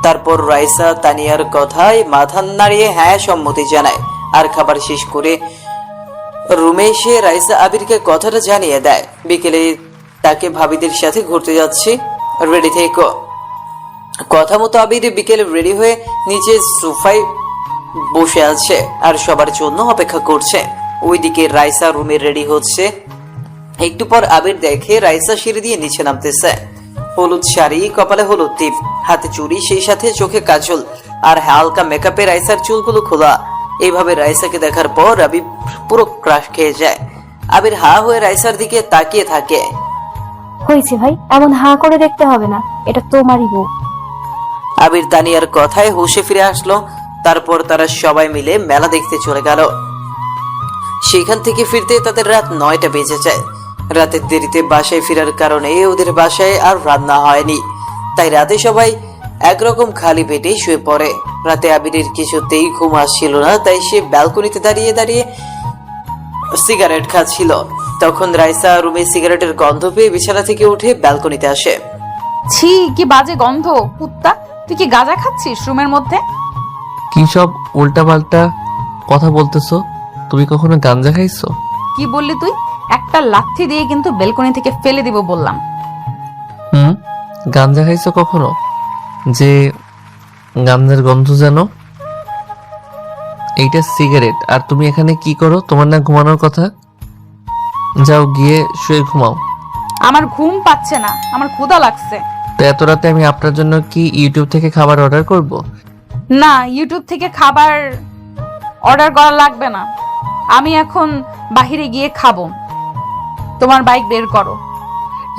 Speaker 3: তারপর রাইসা তানিয়ার কথায় মাথা নাড়িয়ে হ্যাঁ সম্মতি জানায়। আর খাবার শেষ করে রুমে এসে রাইসা আবিরকে কথাটা জানিয়ে দেয়, বিকেলে তাকে ভাবিদের সাথে ঘুরতে যাচ্ছি, রেডি থেকো। কথা মতো আবির বিকেলে রেডি হয়ে নিচে সোফায় বসে আছে আর সবার জন্য অপেক্ষা করছে। ওইদিকে রাইসা রুমে রেডি হচ্ছে। একটু পর আবির দেখে রাইসা সিঁড়ি দিয়ে নিচে নামতেছে। হলুদ শাড়ি, কপালে হলুদ টিপ, হাতে চুড়ি, সেই সাথে চোখে কাজল আর হালকা মেকআপে রাইসার চুলগুলো খোলা। এইভাবে রাইসাকে দেখার পর আবির পুরো ক্রাশ খেয়ে যায়। আবির হা হয়ে রাইসার দিকে তাকিয়ে থাকে।
Speaker 6: হয়েছে ভাই, এমন হাঁ করে দেখতে হবে না, এটা তোমারই বউ।
Speaker 3: আবির তানিয়ার কথায় হুঁশে ফিরে আসলো। তারপর তারা সবাই মিলে মেলা দেখতে চলে গেল। সেখান থেকে ফিরতে তাদের রাত 9টা বেজে যায়। রাতের দেরিতে বাসায় ফেরার কারণে ওদের বাসায় আর রান্না হয়নি, তাই রাতে সবাই একরকম খালি পেটে শুয়ে পড়ে। রাতে আবিরের কিছুতেই ঘুম আসছিল না, তাই সে ব্যালকনিতে দাঁড়িয়ে দাঁড়িয়ে সিগারেট খাচ্ছিল। তখন রাইসা রুমে সিগারেটের গন্ধ পেয়ে বিছানা থেকে উঠে ব্যালকনিতে আসে।
Speaker 1: ছি, কি বাজে গন্ধ! কুত্তা, তুই কি গাঁজা খাচ্ছিস রুমের মধ্যে?
Speaker 2: কি সব উল্টাপাল্টা কথা বলতেছো? তুমি কখনো গাঞ্জা খাইছো?
Speaker 1: কি বললি তুই? একটা লাথি দিয়ে কিন্তু বেলকনি থেকে ফেলে দিব বললাম।
Speaker 2: গাঞ্জা খাইছো কখনো? যে গাঞ্জার গন্ধ যেন। এইটা সিগারেট। আর তুমি এখানে কি করো? তোমার না ঘুমানোর কথা? যাও গিয়ে শুয়ে ঘুমাও।
Speaker 1: আমার ঘুম পাচ্ছে না, আমার ক্ষুধা লাগছে।
Speaker 2: তো এত রাতে আমি আপনার জন্য কি ইউটিউব থেকে খাবার অর্ডার করব?
Speaker 1: না, ইউটিউব থেকে খাবার অর্ডার করা লাগবে না। আমি এখন বাহিরে গিয়ে খাবো। তোমার বাইক বের করো।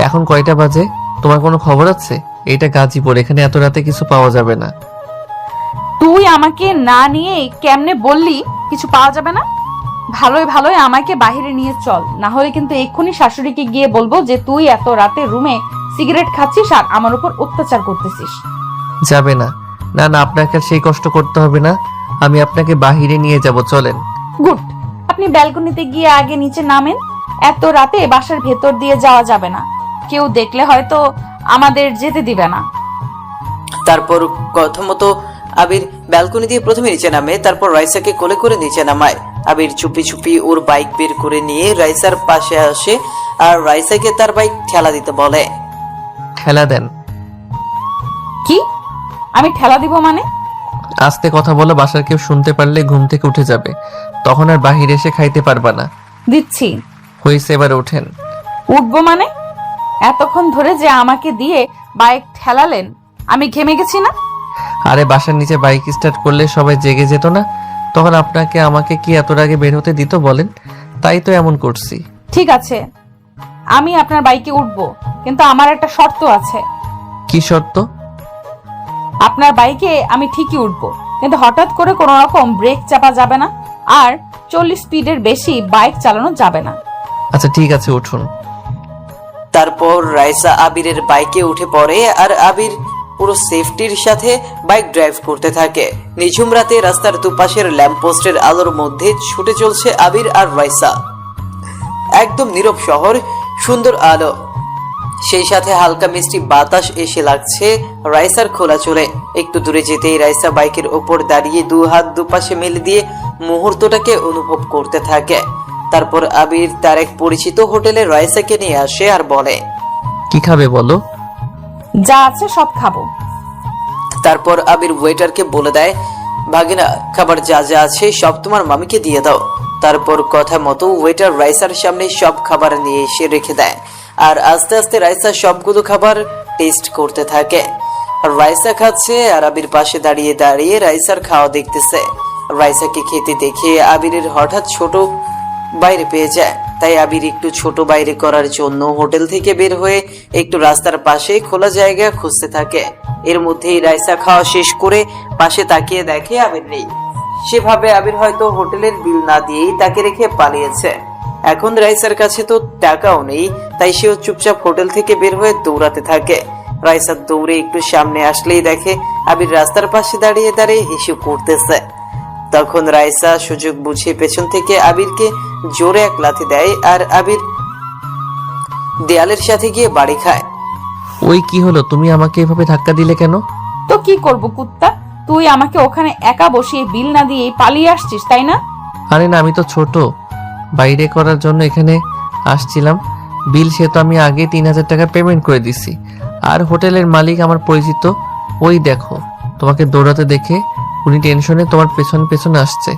Speaker 2: এখন কয়টা বাজে? তোমার কোনো খবর আছে? এটা গাজীপুর, এখানে এত রাতে কিছু পাওয়া যাবে না।
Speaker 1: তুই আমাকে না নিয়ে কেমনে বললি কিছু পাওয়া যাবে না? ভালোই ভালোই আমাকে বাইরে নিয়ে চল, না হলে কিন্তু এক্ষুনি শাশুড়িকে গিয়ে বলবো যে তুই এত রাতে রুমে সিগারেট খাচ্ছিস আর আমার উপর অত্যাচার করতেছিস।
Speaker 2: যাবে না? না না, আপনাকে আর সেই কষ্ট করতে হবে না। আমি আপনাকে বাহিরে নিয়ে যাব, চলেন।
Speaker 1: গুড। আপনি ব্যালকনিতে গিয়ে আগে নিচে নামেন। এত রাতে বাসার ভেতর দিয়ে যাওয়া যাবে না, কেউ দেখলে হয়তো আমাদের যেতে দিবে না।
Speaker 3: তারপর কথা মতো আবির ব্যালকনি দিয়ে প্রথমে নিচে নামে, তারপর রাইসাকে কোলে করে নিচে নামায়। আবির চুপি চুপি ওর বাইক বের করে নিয়ে রাইসার পাশে আসে আর রাইসাকে তার বাইক ঠেলা দিতে বলে।
Speaker 2: ঠেলা দেন?
Speaker 1: কি? আমি ঠেলা দিব মানে?
Speaker 2: আস্তে কথা বলো, বাসার কেউ শুনতে পারলে ঘুম থেকে উঠে যাবে, তখন আর বাহিরে এসে খাইতে পারবা না।
Speaker 1: দিচ্ছি।
Speaker 2: হয়েছে, এবার ওঠেন।
Speaker 1: উঠবো মানে? এতক্ষণ ধরে যে আমাকে দিয়ে বাইক ঠেলালেন, আমি ঘেমে গেছি না?
Speaker 2: আরে বাসার নিচে বাইক স্টার্ট করলে সবাই জেগে যেত না? তখন আপনাকে আমাকে কি এত আগে বের হতে দিত বলেন? তাই তো এমন করছি।
Speaker 1: ঠিক আছে, আমি আপনার বাইকে উঠবো, কিন্তু আমার একটা শর্ত আছে।
Speaker 2: কি শর্ত?
Speaker 1: আপনার বাইকে আমি ঠিকই উঠবো, কিন্তু হঠাৎ করে কোনো রকম ব্রেক চাপা যাবে না, আর 40 স্পিডের বেশি বাইক চালানো যাবে না।
Speaker 2: আচ্ছা ঠিক আছে, উঠুন।
Speaker 3: তারপর রাইসা আবিরের বাইকে উঠে পড়ে আর আবির পুরো সেফটির সাথে বাইক ড্রাইভ করতে থাকে। নিঝুম রাতে রাস্তার দুপাশের ল্যাম্পপোস্টের আলোর মধ্যে ছুটে চলছে আবির আর রাইসা। একদম নীরব শহর, সুন্দর আলো, সেই সাথে হালকা মিষ্টি বাতাস এসে লাগছে রাইসার খোলা চুলে। একটু দূরে যেতেই রাইসা বাইকের ওপর দাঁড়িয়ে দু হাত দুপাশে মেলে দিয়ে মুহূর্তটাকে অনুভব করতে থাকে। তারপর আবির তার এক পরিচিত হোটেলে রাইসাকে নিয়ে আসে আর বলে,
Speaker 2: কি খাবে বলো?
Speaker 1: যা আছে সব খাবো।
Speaker 3: তারপর আবির ওয়েটারকে বলে দেয়, ভাগিনা খাবার যা যা আছে সব তোমার মামিকে দিয়ে দাও। তারপর কথা মতো ওয়েটার রাইসার সামনে সব খাবার নিয়ে এসে রেখে দেয় আর আস্তে আস্তে রাইসা সবগুলো খাবার টেস্ট করতে থাকে। রাইসা খাচ্ছে আর আবির পাশে দাঁড়িয়ে দাঁড়িয়ে রাইসার খাওয়া দেখতেছে। রাইসাকে খেতে দেখে আবিরের হঠাৎ ছোট বাইরে পেয়ে যায়, তাই আবির একটু ছোট বাইরে করার জন্য হোটেল থেকে বের হয়ে একটু রাস্তার পাশে খোলা জায়গা খুঁজতে থাকে। এর মধ্যেই রাইসা খাওয়া শেষ করে পাশে তাকিয়ে দেখে আবির নেই। সেভাবে আবির হয়তো হোটেলের বিল না দিয়েই তাকে রেখে পালিয়েছে। এখন রাইসার কাছে তো টাকাও নেই, তাই সেও চুপচাপ হোটেল থেকে বের হয়ে দৌড়াতে থাকে। রাইসা দৌড়ে একটু সামনে আসলেই দেখে আবির রাস্তার পাশে দাঁড়িয়ে দাঁড়িয়ে হিসু করতেছে। তখন রাইসা সুযোগ বুঝে পেছন থেকে আবিরকে জোরে এক লাথি দেয় আর আবির দেয়ালের সাথে গিয়ে বাড়ি খায়।
Speaker 2: ওই কি হলো? তুমি আমাকে এভাবে ধাক্কা দিলে কেন?
Speaker 1: তো কি করব কুত্তা, তুই আমাকে ওখানে একা বসিয়ে বিল না দিয়ে পালিয়ে আসছিস, তাই না?
Speaker 2: আরে না, আমি তো ছোট, বাইরে করার জন্য এখানে আসছিলাম। বিল সে তো আমি আগে 3000 টাকা পেমেন্ট করে দিছি। আর হোটেলের মালিক আমার পরিচিত, ওই দেখো তোমাকে দৌড়াতে দেখে উনি টেনশনে তোমার পেছনে পেছনে আসছে।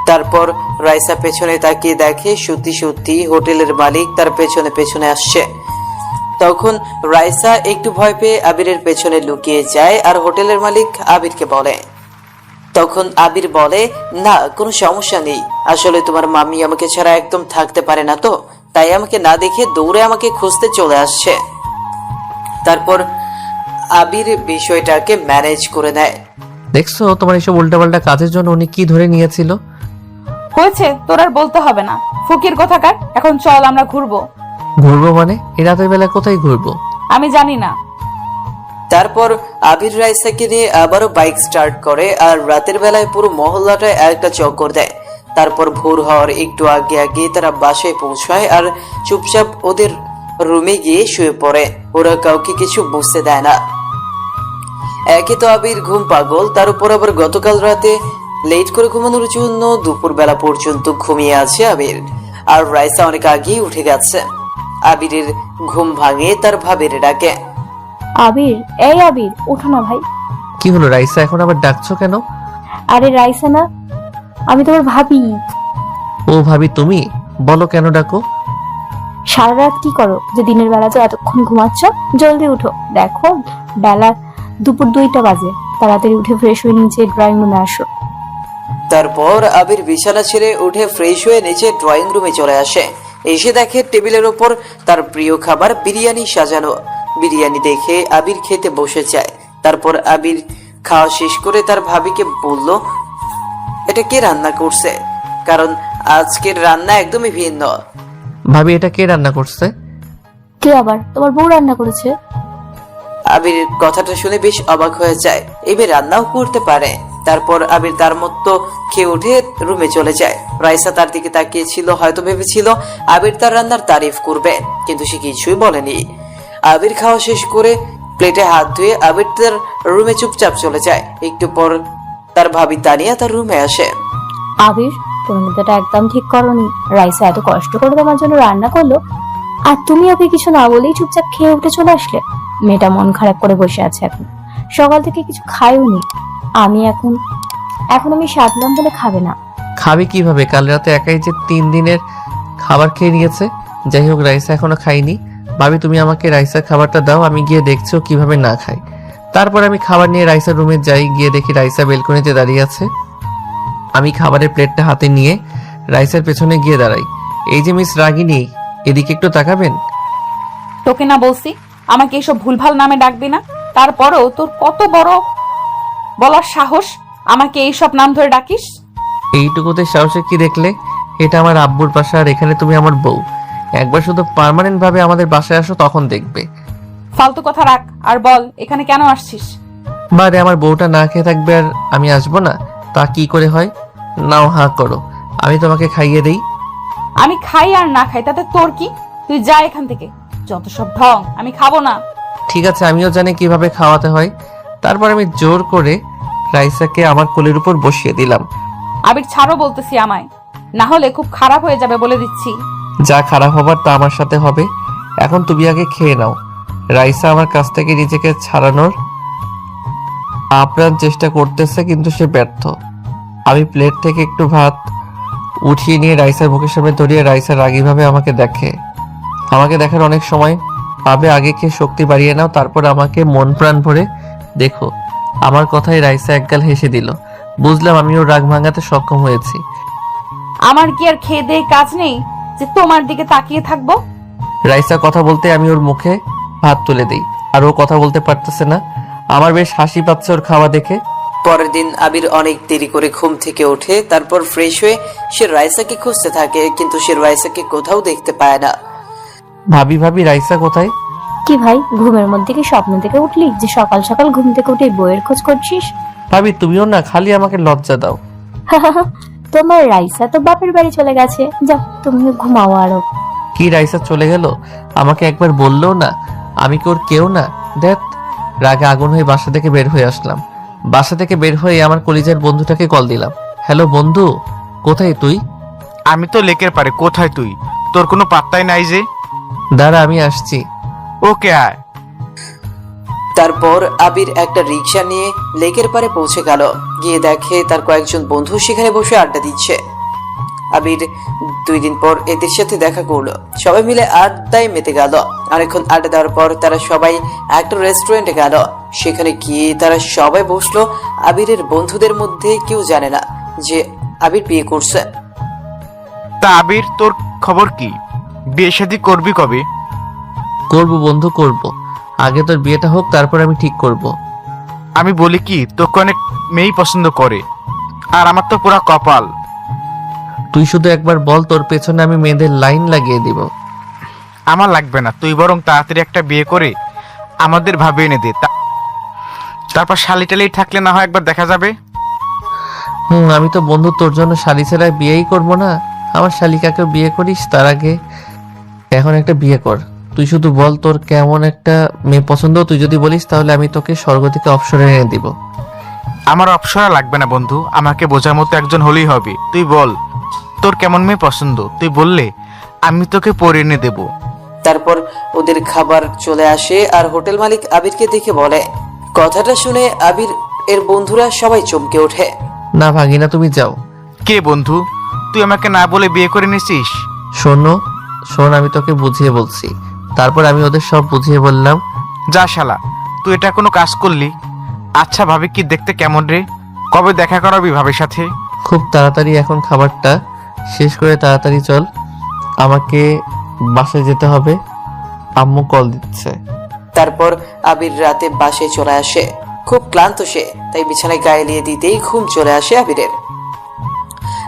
Speaker 3: তারপর রাইসা পেছনে তাকিয়ে দেখে সত্যি সত্যি হোটেলের মালিক তার পেছনে পেছনে আসছে। তখন রাইসা একটু ভয় পেয়ে আবিরের পেছনে লুকিয়ে যায় আর হোটেলের মালিক আবিরকে বলে। তখন আবির বলে, না কোনো সমস্যা নেই, আসলে তোমার মামি আমাকে ছাড়া একদম থাকতে পারে না, তো তাই আমাকে না দেখে দৌড়ে আমাকে খুঁজতে চলে আসছে। তারপর আবির বিষয়টাকে ম্যানেজ করে নেয়।
Speaker 2: দেখছো তোমার এইসব উল্টাপাল্টা কাজের জন্য উনি কি ধরে নিয়েছিল।
Speaker 1: হয়েছে, তোর আর বলতে হবে না, ফকির কোথাকার। এখন চল আমরা ঘুরবো।
Speaker 2: ঘুরবো মানে? এই রাতের বেলা কোথায় ঘুরবো?
Speaker 1: আমি জানি না।
Speaker 3: তারপর আবির রাইসাকে নিয়ে আবারও বাইক স্টার্ট করে আর রাতের বেলায় পুরো মহল্লাটায় একটা চক্কর দেয়। তারপর ভোর হওয়ার একটু আগে আগে তারা বাসায় পৌঁছায় আর চুপচাপ ওদের রুমে গিয়ে শুয়ে পড়ে। ওরা কাউকে কিছু বুঝতে দেয় না। একে তো আবির ঘুম পাগল, তার উপর আবার গতকাল রাতে লেট করে ঘুমানোর জন্য দুপুরবেলা পর্যন্ত ঘুমিয়ে আছে আবির। আর রাইসা অনেক আগেই উঠে গেছে। আবিরের ঘুম ভাঙে তার ভাবির ডাকে।
Speaker 6: আবির, এই আবির, ওঠো না ভাই।
Speaker 2: কি হলো রাইসা, এখন আবার ডাকছো কেন?
Speaker 6: আরে রাইসা না, আমি তোমার ভাবি।
Speaker 2: ও ভাবি তুমি? বলো কেন ডাকো?
Speaker 6: সারা রাত কি করো যে দিনের বেলা তো এতক্ষণ ঘুমাচ্ছ? জলদি উঠো, দেখো বেলা দুপুর 2টা বাজে। তাড়াতাড়ি উঠে ফ্রেশ হয়ে নিচে ড্রয়িং রুমে আসো।
Speaker 3: তারপর আবির বিছানা ছেড়ে উঠে ফ্রেশ হয়ে নিচে ড্রয়িং রুমে চলে আসে। এসে দেখে টেবিলের ওপর তার প্রিয় খাবার বিরিয়ানি সাজানো। বিরিয়ানি দেখে আবির খেতে বসে যায়। তারপর আবির খাওয়া শেষ করে তার ভাবিকে বলল, এটা কে রান্না করছে? কারণ আজকের রান্না একদমই ভিন্ন।
Speaker 2: ভাবি এটা কে রান্না করছে?
Speaker 6: কে আবার? তোমার বউ রান্না করেছে।
Speaker 3: আবির কথাটা শুনে বেশ অবাক হয়ে যায়, এবার রান্নাও করতে পারে। তারপর আবির তার মতো খেয়ে উঠে রুমে চলে যায়। রাইসা তার দিকে তাকিয়েছিল, হয়তো ভেবেছিল আবির তার রান্নার তারিফ করবে, কিন্তু সে কিছুই বলেনি। আবির খাওয়া শেষ করে প্লেটে হাত ধুয়ে আবির তার রুমে চুপচাপ চলে যায়। একটু পর তার ভাবি তানিয়া তার রুমে আসে।
Speaker 6: আবির, তুমি কিন্তু এটা একদম ঠিক করোনি। রাইসা এত কষ্ট করে তোমার জন্য রান্না করলো, আর তুমি ওকে কিছু না বলেই চুপচাপ খেয়ে উঠে চলে আসলে। মেয়েটা মন খারাপ করে বসে আছে এখন, সকাল থেকে কিছু খায়ওনি। আমি এখন আমি সাধলাম বলে খাবে না।
Speaker 2: খাবে কিভাবে? কাল রাতে একাই যে 3 দিনের খাবার খেয়ে নিয়েছে। যাই হোক, রাইসা এখনো খাইনি। ভাবি তুমি আমাকে রাইসার খাবারটা দাও, আমি গিয়ে দেখছি ও কিভাবে না খায়। তারপর আমি খাবার নিয়ে রাইসার রুমে যাই। গিয়ে দেখি রাইসা বেলকনিতে দাঁড়িয়ে আছে। আমি খাবারের প্লেটটা হাতে নিয়ে রাইসার পেছনে গিয়ে দাঁড়াই। এই যে মিস রাগিনী, এদিকে একটু তাকাবেন।
Speaker 1: তোকে না বলছি আমাকে এসব ভুলভাল নামে ডাকবি না? তারপরেও তোর কত বড় বলার সাহস, আমাকে এইসব নাম ধরে ডাকিস?
Speaker 2: এইটুকুতে সাহসে কি দেখলে? এটা আমার আব্বুর বাসা আর এখানে তুমি আমার বউ। একবার শুধু পার্মানেন্ট ভাবে আমাদের বাসায় আসো, তখন দেখবে।
Speaker 1: ফালতু কথা রাখ আর বল এখানে কেন আসছিস?
Speaker 2: বারে আমার বউটা না খেয়ে থাকবে আর আমি আসবো না? তা কি করে হয়? নাও হাঁ করো, আমি তোমাকে খাইয়ে দেই।
Speaker 1: আমি খাই আর না খাই তাতে তোর কি? তুই যা এখান থেকে, যত সব ঢং। আমি খাবো না।
Speaker 2: ঠিক আছে, আমিও জানি কিভাবে খাওয়াতে হয়। তারপর আমি জোর করে রাইসাকে আমার কোলের উপর বসিয়ে দিলাম।
Speaker 1: আবির ছাড়ো বলতেছি আমায়, না হলে খুব খারাপ হয়ে যাবে বলে দিচ্ছি।
Speaker 2: যা খারাপ হবার তা আমার সাথে হবে। এখন তুমি আগে খেয়ে নাও। রাইসা আমার কাছ থেকে নিজেকে ছাড়ানোর আপ্রাণ চেষ্টা করতেছে, কিন্তু সে ব্যর্থ। আমি প্লেট থেকে একটু ভাত উঠিয়ে নিয়ে রাইসার মুখের সামনে ধরিয়ে রাইসা রাগীভাবে আমাকে দেখে। আমাকে দেখার অনেক সময় ভাবে আগে খেয়ে শক্তি বাড়িয়ে নাও, তারপর আমাকে মন প্রাণ ভরে দেখো। আমার কথায় রাইসা একগাল হেসে দিল। বুঝলাম আমি ওর রাগ ভাঙাতে সক্ষম হয়েছি।
Speaker 1: আমার কি আর খেয়ে দেয়ে কাজ নেই যে তোমার দিকে তাকিয়ে থাকবো?
Speaker 2: রাইসা কথা বলতে আমি ওর মুখে ভাত তুলে দিই, আর ও কথা বলতে পারতেছে না। আমার বেশ হাসি পাচ্ছে ওর খাওয়া দেখে।
Speaker 3: পরের দিন আবির অনেক দেরি করে ঘুম থেকে ওঠে। তারপর ফ্রেশ হয়ে সে রাইসাকে খুঁজতে থাকে, কিন্তু সে রাইসাকে কোথাও দেখতে পায় না।
Speaker 2: ভাবি ভাবি রাইসা কোথায়?
Speaker 6: কি ভাই, ঘুমের মধ্যে কি স্বপ্ন থেকে উঠলি যে সকাল সকাল ঘুম থেকে উঠে বইয়ের খোঁজ করছিস?
Speaker 2: ভাবি তুমিও না খালি আমাকে লজ্জা দাও।
Speaker 6: তোমার রাইসা তো বাপের বাড়ি চলে গেছে, যাও তুমিও ঘুমাও আরো।
Speaker 2: কি রাইসা চলে গেল? আমাকে একবার বললেও না আমি কি ওর কেউ না? দেখ, রাগে আগুন হয়ে বাসা থেকে বের হয়ে আসলাম। বাসা থেকে বের হয়ে আমার কলিজার বন্ধুটাকে কল দিলাম। হ্যালো বন্ধু, কোথায় তুই?
Speaker 4: আমি তো লেকের পারে, কোথায় তুই? তোর কোনো পাত্তাই নাই যে।
Speaker 2: দাঁড়া আমি আসছি।
Speaker 4: ওকে আয়।
Speaker 3: তারপর আবির একটা রিক্সা নিয়ে লেকের পারে পৌঁছে গেল। গিয়ে দেখে তার কয়েকজন বন্ধু সেখানে বসে আড্ডা দিচ্ছে। আবির 2 দিন পর এদের সাথে দেখা করলো। সবাই মিলে আড্ডায় মেতে গেল। অনেকক্ষণ আড্ডা দেওয়ার পর তারা সবাই একটা রেস্টুরেন্টে গেল। সেখানে গিয়ে তারা সবাই বসলো। আবিরের বন্ধুদের মধ্যে কেউ জানে না যে আবির বিয়ে করছে।
Speaker 4: তা আবির, তোর খবর কি? বিয়ে শাদী করবি কবে?
Speaker 2: করব বন্ধু করব, আগে তোর বিয়েটা হোক, তারপর আমি ঠিক করব।
Speaker 4: আমি বলি কি, তোকে অনেক মেয়েই পছন্দ করে, আর আমার তো পুরা কপাল।
Speaker 2: তুই শুধু একবার বল, তোর পেছনে আমি মেয়েদের লাইন লাগিয়ে দিব।
Speaker 4: আমার লাগবে না, তুই বরং তাড়াতাড়ি একটা বিয়ে করে আমাদের ভাবে এনে দে। তারপর শালি-টালি থাকলে না হয় একবার দেখা যাবে।
Speaker 2: আমি তো বন্ধু, তোর জন্য শালি ছাড়া বিয়েই করবো না। আমার শালিকাকে বিয়ে করিস, তার আগে এখন একটা বিয়ে কর। তুই শুধু বল তোর কেমন একটা মেয়ে পছন্দ। তুই যদি বলিস তাহলে আমি তোকে স্বর্গ থেকে অপসরে এনে দিব।
Speaker 4: আমার অপসরা লাগবে না বন্ধু, আমাকে বোঝার মতো একজন হলেই হবে। তুই বল তোর কেমন মেয়ে পছন্দ, তুই বললে আমি তোকে পরে এনে দেবো।
Speaker 3: তারপর ওদের খাবার চলে আসে আর হোটেল মালিক আবিরকে দেখে বলে। কথাটা শুনে আবির এর বন্ধুরা সবাই চমকে ওঠে।
Speaker 2: না ভাগিনা, তুমি যাও।
Speaker 4: কে বন্ধু, তুই আমাকে না বলে বিয়ে করে নিছিস?
Speaker 2: শোন, আমি তোকে বুঝিয়ে বলছি। তারপর আমি ওদের সব বুঝিয়ে বললাম।
Speaker 4: যা শালা, তুই এটা কোনো কাজ করলি? আচ্ছা ভাবি কি দেখতে কেমন রে? কবে দেখা করাবি ভাবির সাথে?
Speaker 2: খুব তাড়াতাড়ি, এখন খাবারটা শেষ করে তাড়াতাড়ি চল, আমাকে বাসায় যেতে হবে, আম্মু কল দিচ্ছে।
Speaker 3: তারপর আবির রাতে বাসায় চলে আসে। খুব ক্লান্ত সে, তাই বিছানায় গায়ে লিয়ে দিতেই ঘুম চলে আসে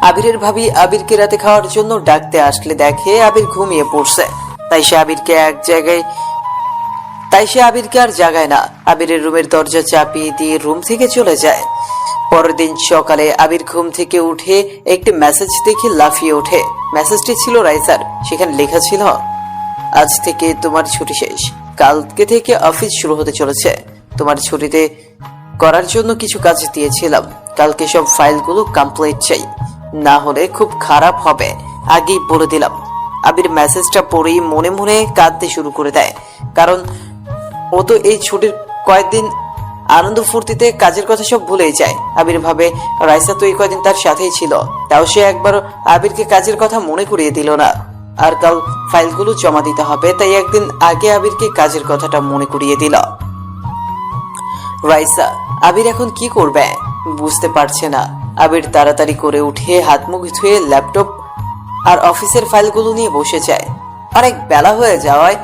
Speaker 3: আবিরের ভাবি আবিরকে রাতে খাওয়ার জন্য ডাকতে আসলে দেখে আবির ঘুমিয়ে পড়ছে। তাই সে আবিরকে আর জাগায় না। আবিরের রুমের দরজা চাপিয়ে দিয়ে রুম থেকে চলে যায়। পরের দিন সকালে আবির ঘুম থেকে উঠে একটি মেসেজ দেখে লাফিয়ে ওঠে। মেসেজটি ছিল রাইসার। সেখানে লেখা ছিল, আজ থেকে তোমার ছুটি শেষ, কালকে থেকে অফিস শুরু হতে চলেছে। তোমার ছুটিতে করার জন্য কিছু কাজ দিয়েছিলাম, কালকে সব ফাইলগুলো কমপ্লিট চাই, না হলে খুব খারাপ হবে, আগেই বলে দিলাম। আবির মেসেজটা পড়েই মনে মনে কাঁদতে শুরু করে দেয়। কারণ ও তো এই ছুটির কয়েকদিন আনন্দ ফুর্তিতে কাজের কথা সব ভুলেই যায়। আবির ভাবে রাইসা তো এই কয়েকদিন তার সাথেই ছিল, তাও সে একবার আবিরকে কাজের কথা মনে করিয়ে দিল না। আর কাল ফাইলগুলো জমা দিতে হবে, তাই একদিন আগে আবিরকে কাজের কথাটা মনে করিয়ে দিল। রাইসা আবির এখন কি করবে বুঝতে পারছে না। আবির তাড়াতাড়ি করে উঠে হাত মুখ ধুয়ে ল্যাপটপ আর অফিসের ফাইলগুলো নিয়ে বসে যায়। অনেক বেলা হয়ে যাওয়ায়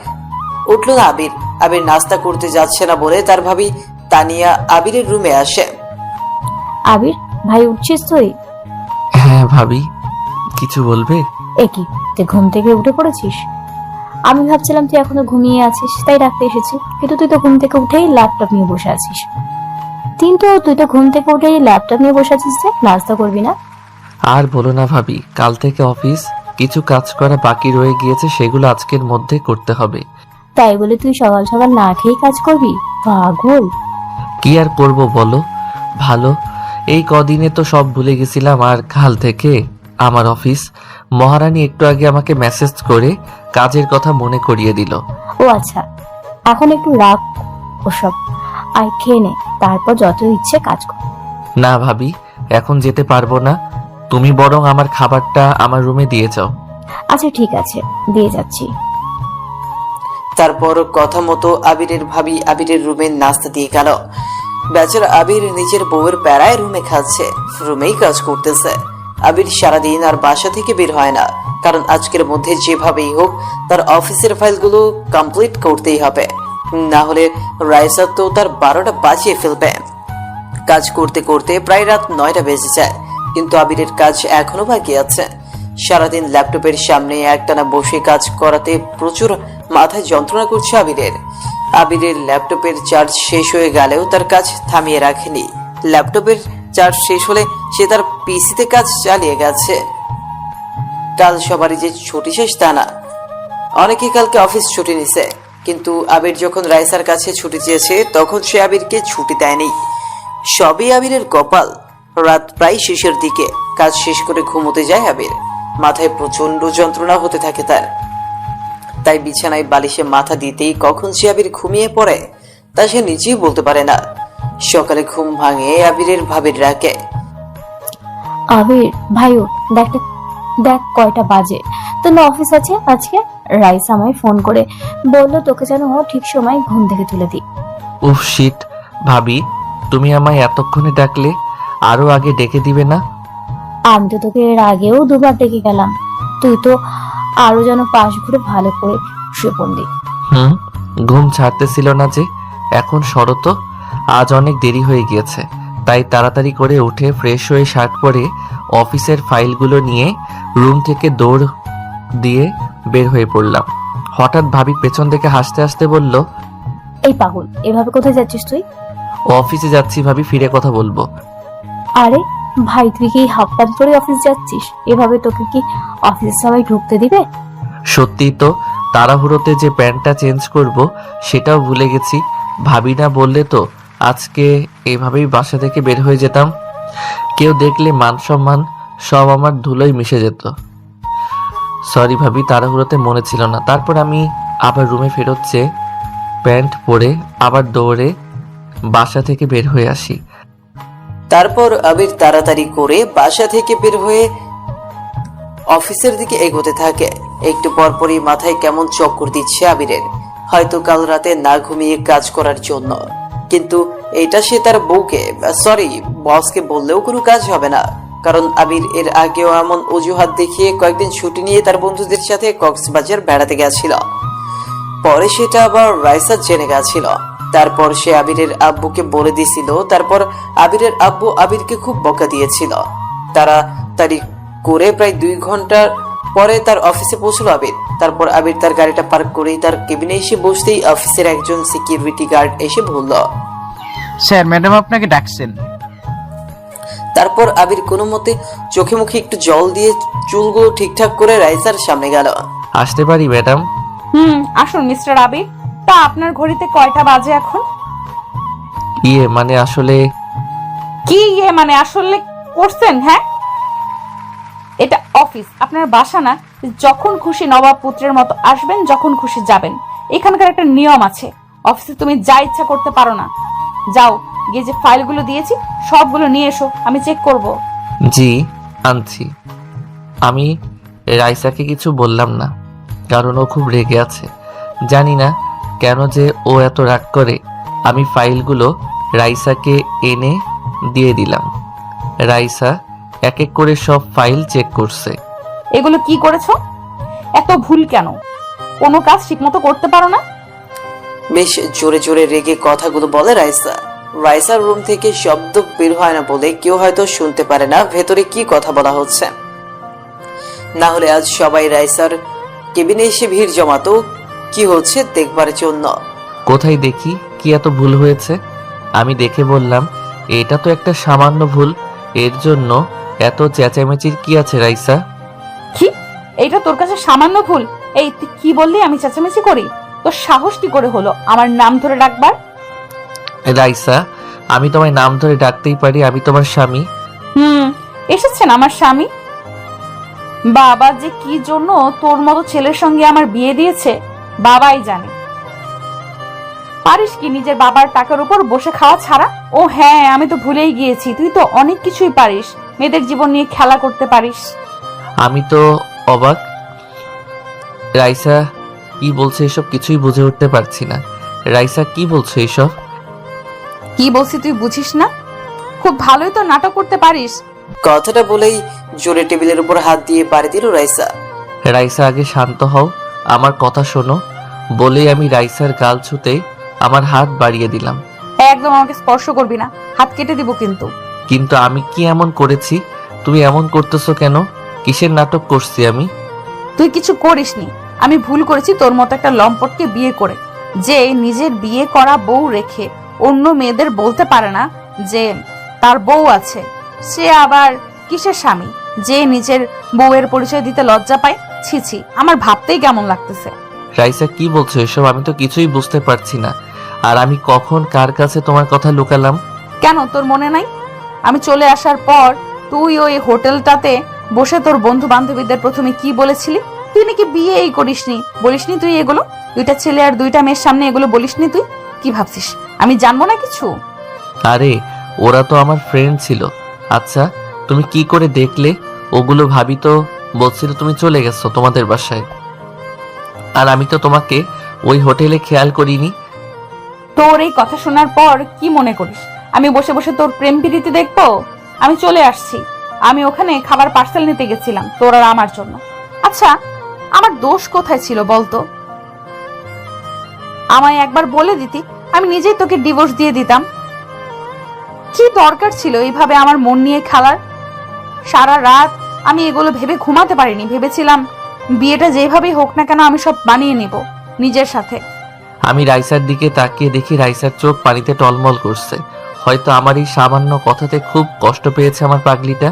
Speaker 3: উঠল না আবির। আবির নাস্তা করতে যাচ্ছে না বলে তার ভাবি তানিয়া আবিরের রুমে আসে।
Speaker 6: আবির ভাই, উঠছিস তুই?
Speaker 2: হ্যাঁ ভাবি, কিছু বলবে?
Speaker 6: একই, তুই ঘুম থেকে উঠে পড়েছিস? আমি ভাবছিলাম তুই এখনো ঘুমিয়ে আছিস, তাই ডাকতে এসেছি। কিন্তু তুই তো ঘুম থেকে উঠেই ল্যাপটপ নিয়ে বসে আছিস। তুই তো ঘুম থেকে উঠেই ল্যাপটপ নিয়ে বসে আছিস, যে নাস্তা করবি না?
Speaker 2: আর বলো না ভাবি, কাল থেকে অফিস, কিছু কাজ করা বাকি রয়ে গিয়েছে, সেগুলো আজকের মধ্যে করতে হবে।
Speaker 6: তাই বলে তুই সকাল সকাল না খেয়ে কাজ করবি? পাগল।
Speaker 2: কি আর করব বলো, ভালো এই কদিনে তো সব ভুলে গেছিলাম। আর কাল থেকে আমার অফিস। মহারানী একটু আগে আমাকে মেসেজ করে কাজের কথা মনে করিয়ে দিল।
Speaker 6: ও আচ্ছা, এখন একটু রাখ ওসব, আর খেয়ে নে, তারপর যত ইচ্ছে কাজ কর।
Speaker 2: না ভাবি, এখন যেতে পারবো না, তুমি বরং আমার খাবারটা আমার রুমে দিয়ে যাও।
Speaker 6: আচ্ছা ঠিক আছে, দিয়ে যাচ্ছি।
Speaker 3: তারপর কথা মতো আবিরের ভাবি আবিরের রুমে নাস্তা দিয়ে গেল। বেচারা আবির নিজের বউয়ের প্যারায় রুমে খাচ্ছে, রুমেই কাজ করতেছে। আবির সারাদিন আর বাসা থেকে বের হয় না, কারণ আজকের মধ্যে যেভাবেই হোক তার অফিসের ফাইলগুলো কমপ্লিট করতেই হবে, না হলে রাইসা তো তার 12টা বাজিয়ে ফেলবে। কাজ করতে করতে প্রায় রাত 9টা বেজে যায়, কিন্তু আবিরের কাজ এখনো বাকি আছে। সারাদিন ল্যাপটপের সামনে একটানা বসে কাজ করাতে প্রচুর মাথায় যন্ত্রণা করছে আবিরের ল্যাপটপের চার্জ শেষ হয়ে গেলেও তার কাজ থামিয়ে রাখেনি। ল্যাপটপের চার্জ শেষ হলে সে তার পিসিতে কাজ চালিয়ে গেছে। কাল সবারই যে ছুটি শেষ তা না, অনেকে কালকে অফিস ছুটি নিছে, কিন্তু আবির যখন রাইসার কাছে ছুটি চেয়েছে তখন সে আবিরকে ছুটি দেয়নি। সবই আবিরের কপাল। রাত প্রায় শেষের দিকে কাজ শেষ করে ঘুমোতে যায় আবির। মাথায় প্রচন্ড যন্ত্রণা হতে থাকে তার, তাই বিছানায় বালিশে মাথা দিতেই কখন সে আবির ঘুমিয়ে পড়ে তা সে নিজেই বলতে পারে না। সকালে ঘুম ভাঙে আবিরের ভাবির ডাকে।
Speaker 6: আবির ভাইও, দেখ কয়টা বাজে, তোর না অফিস আছে আজকে? রাইস আমায় ফোন করে বললো তোকে যেন ঠিক সময় ঘুম থেকে তুলে দিই।
Speaker 2: উফ শিট, ভাবি তুমি আমায় এতক্ষণে ডাকলে, আরো আগে ডেকে দিবে না?
Speaker 6: আমি তো তোকে এর আগেও দুবার ডেকে গেলাম, তুই তো আরো যেন পাশ ঘুরে ভালো করে শুয়ে পড়লি।
Speaker 2: ঘুম ছাড়তেছিল না যে। এখন শরত, আজ অনেক দেরি হয়ে গিয়েছে, তাই তাড়াতাড়ি করে উঠে ফ্রেশ হয়ে শার্ট পরে অফিসের ফাইলগুলো নিয়ে রুম থেকে দৌড় দিয়ে বের হয়ে পড়লাম। হঠাৎ ভাবি পেছন থেকে হাসতে হাসতে বলল,
Speaker 6: এই পাগল, এভাবে কোথায় যাচ্ছিস তুই?
Speaker 2: অফিসে যাচ্ছি ভাবি, ফিরে কথা বলবো।
Speaker 6: আরে ভাই, তুই কি হাফ প্যান্ট পরে অফিস যাচ্ছিস? এভাবে তোকে কি অফিসে সবাই ঢুকতে দিবে?
Speaker 2: সত্যিই তো, তাড়াহুড়োতে যে প্যান্টটা চেঞ্জ করব সেটাও ভুলে গেছি। ভাবি না বললে তো আজকে এভাবেই বাসা থেকে বের হয়ে যেতাম। কেউ দেখলে মান সম্মান সব আমার ধুলোয় মিশে যেত। সরি ভাবি, তাড়াহুড়োতে মনে ছিল না। তারপর আমি আবার রুমে ফেরত যেয়ে প্যান্ট পরে আবার দৌড়ে বাসা থেকে বের হয়ে আসি।
Speaker 3: তারপর আবির তাড়াতাড়ি করে বাসা থেকে বের হয়ে অফিসের দিকে এগোতে থাকে। একটু পরপরই মাথায় কেমন চক্কর দিচ্ছে আবিরের, হয়তো কাল রাতে না ঘুমিয়ে কাজ করার জন্য। কিন্তু এটা সে তার বউকে, সরি বসকে বললেও কোনো কাজ হবে না, কারণ আবির এর আগেও এমন অজুহাত দেখিয়ে কয়েকদিন ছুটি নিয়ে তার বন্ধুদের সাথে কক্সবাজার বেড়াতে গেছিল। পরে সেটা আবার রাইসা জেনে গেছিল। তারপর সে আবিরের আব্বুকে বলে দিয়েছিল। তারপর আবিরের আব্বু আবিরকে খুব বকা দিয়েছিল। তাড়াতাড়ি করে প্রায় 2 ঘন্টা পরে তার অফিসে পৌঁছলো আবির। তারপর আবির তার গাড়িটা পার্ক করেই তার কেবিনে এসে বসতেই অফিসের একজন সিকিউরিটি গার্ড এসে বলল,
Speaker 4: স্যার ম্যাডাম আপনাকে ডাকছেন।
Speaker 3: তারপর আবির কোনো মতে চোখে মুখে একটু জল দিয়ে চুলগুলো ঠিকঠাক করে রাইসার সামনে গেল।
Speaker 2: আসতে পারি ম্যাডাম?
Speaker 1: আসুন মিস্টার আবির। তা আপনার ঘড়িতে কয়টা বাজে এখন?
Speaker 2: মানে আসলে
Speaker 1: কি মানে আসলে করছেন? হ্যাঁ, এটা অফিস, আপনার বাসা না। যখন খুশি নবাব পুত্রের মতো আসবেন, যখন খুশি যাবেন। এখানকার একটা নিয়ম আছে, অফিসে তুমি যা ইচ্ছা করতে পারো না। যাও, গিয়ে যে ফাইলগুলো দিয়েছি সবগুলো নিয়ে এসো, আমি চেক করব।
Speaker 2: জি আনছি। আমি রাইসাকে কিছু বললাম না, কারণ ও খুব রেগে আছে। জানি না কেন যে ও এত রাগ করে। আমি ফাইলগুলো রাইসাকে এনে দিয়ে দিলাম। রাইসা এক এক করে সব ফাইল চেক করছে।
Speaker 1: এগুলো কি করেছো? এত ভুল কেন? কোনো কাজ ঠিকমতো করতে পারো না?
Speaker 3: বেশ জোরে জোরে রেগে কথাগুলো বলে রাইসা। রাইসার রুম থেকে শব্দ বের হয় না বলে কেউ হয়তো শুনতে পারে না ভেতরে কি কথা বলা হচ্ছে। না হলে আজ সবাই রাইসার কেবিনে এসে ভিড় জমাতো কি হচ্ছে দেখবার জন্য।
Speaker 2: কোথায় দেখি কি এত ভুল হয়েছে। আমি দেখে বললাম, এটা তো একটা সামান্য ভুল, এর জন্য এত চেঁচামেচির কি আছে রাইসা?
Speaker 1: কি, এইটা তোর কাছে সামান্য ভুল? এই তুই কি বললি আমি চেঁচামেচি করি? তোর সাহস কি করে হলো আমার নাম ধরে ডাকবার?
Speaker 2: রাইসা, আমি তোমায় নাম ধরে ডাকতেই পারি, আমি তোমার স্বামী।
Speaker 1: এসেছেন আমার স্বামী। বাবা যে কি জন্য তোর মতো ছেলের সঙ্গে আমার বিয়ে দিয়েছে বাবাই জানে। পারিস কি নিজের বাবার টাকার উপর বসে খাওয়া ছাড়া? ও হ্যাঁ, আমি তো ভুলেই গিয়েছি, তুই তো অনেক কিছুই পারিস, মেয়েদের জীবন নিয়ে খেলা করতে পারিস।
Speaker 2: আমি তো অবাক। রাইসা কি বলছে এসব কিছুই বুঝে উঠতে পারছি না। রাইসা কি বলছে এসব?
Speaker 1: কি বলছি তুই বুঝিস না? খুব ভালোই তো নাটক করতে পারিস।
Speaker 3: কথাটা বলেই জোরে টেবিলের উপর হাত দিয়ে পাড়ি দিল রাইসা।
Speaker 2: রাইসা আগে শান্ত হও, আমার কথা শোনো। বলেই আমি রাইসার গাল ছুঁতে আমার হাত বাড়িয়ে দিলাম।
Speaker 1: একদম আমাকে স্পর্শ করবি না, হাত কেটে দিব কিন্তু।
Speaker 2: কিন্তু আমি কি এমন করেছি? তুমি এমন করতেছো কেন? কিসের নাটক করছি আমি?
Speaker 1: তুই কিছু করিসনি। আমি ভুল করেছি তোর মতো একটা লম্পটকে বিয়ে করে, যে নিজের বিয়ে করা বউ রেখে অন্য মেয়েদের বলতে পারে না যে তার বউ আছে। সে আবার কিসের স্বামী যে নিজের বউয়ের পরিচয় দিতে লজ্জা পায়? ছি ছি, আমার ভাবতেই কেমন লাগতেছে।
Speaker 2: রাইসা কি বলছো এসব? আমি তো কিছুই বুঝতে পারছি না। আর আমি কখন কার কাছে তোমার কথা লুকালাম?
Speaker 1: কেন তোর মনে নাই? আমি চলে আসার পর তুই ওই হোটেলটাতে বসে তোর বন্ধু বান্ধবীদের প্রথমে কি বলেছিলি? তুই নাকি বিয়েই করিসনি, বলিসনি তুই এগুলো? 2টা ছেলে আর 2টা মেয়ের সামনে এগুলো বলিসনি তুই? কি ভাবছিস আমি জানবো না কিছু?
Speaker 2: আরে ওরা তো আমার ফ্রেন্ড ছিল। আচ্ছা তুমি কি করে দেখলে ওগুলো? ভাবি তো বলছিল তুমি চলে গেছো তোমাদের বাসায়, আর আমি তো তোমাকে ওই হোটেলে খেয়াল করিনি।
Speaker 1: তোর এই কথা শোনার পর কি মনে করিস আমি বসে বসে তোর প্রেম প্রীতি দেখবো? আমি চলে আসছি। আমি ওখানে খাবার পার্সেল নিতে গেছিলাম তোর আর আমার জন্য। আচ্ছা, আমার দোষ কোথায় ছিল বলতো? আমায় একবার বলে দিতি, আমি নিজেই তোকে ডিভোর্স দিয়ে দিতাম। কি দরকার ছিল এইভাবে আমার মন নিয়ে খেলার? সারা রাত আমি এগুলো ভেবে ঘুমাতে পারিনি। ভেবেছিলাম বিয়েটা যেভাবেই হোক না কেন আমি সব বানিয়ে নিব নিজের সাথে।
Speaker 2: আমি রাইসার দিকে তাকিয়ে দেখি রাইসার চোখ পানিতে টলমল করছে। হয়তো আমার এই সামান্য কথাতে খুব কষ্ট পেয়েছে আমার পাগলিটা।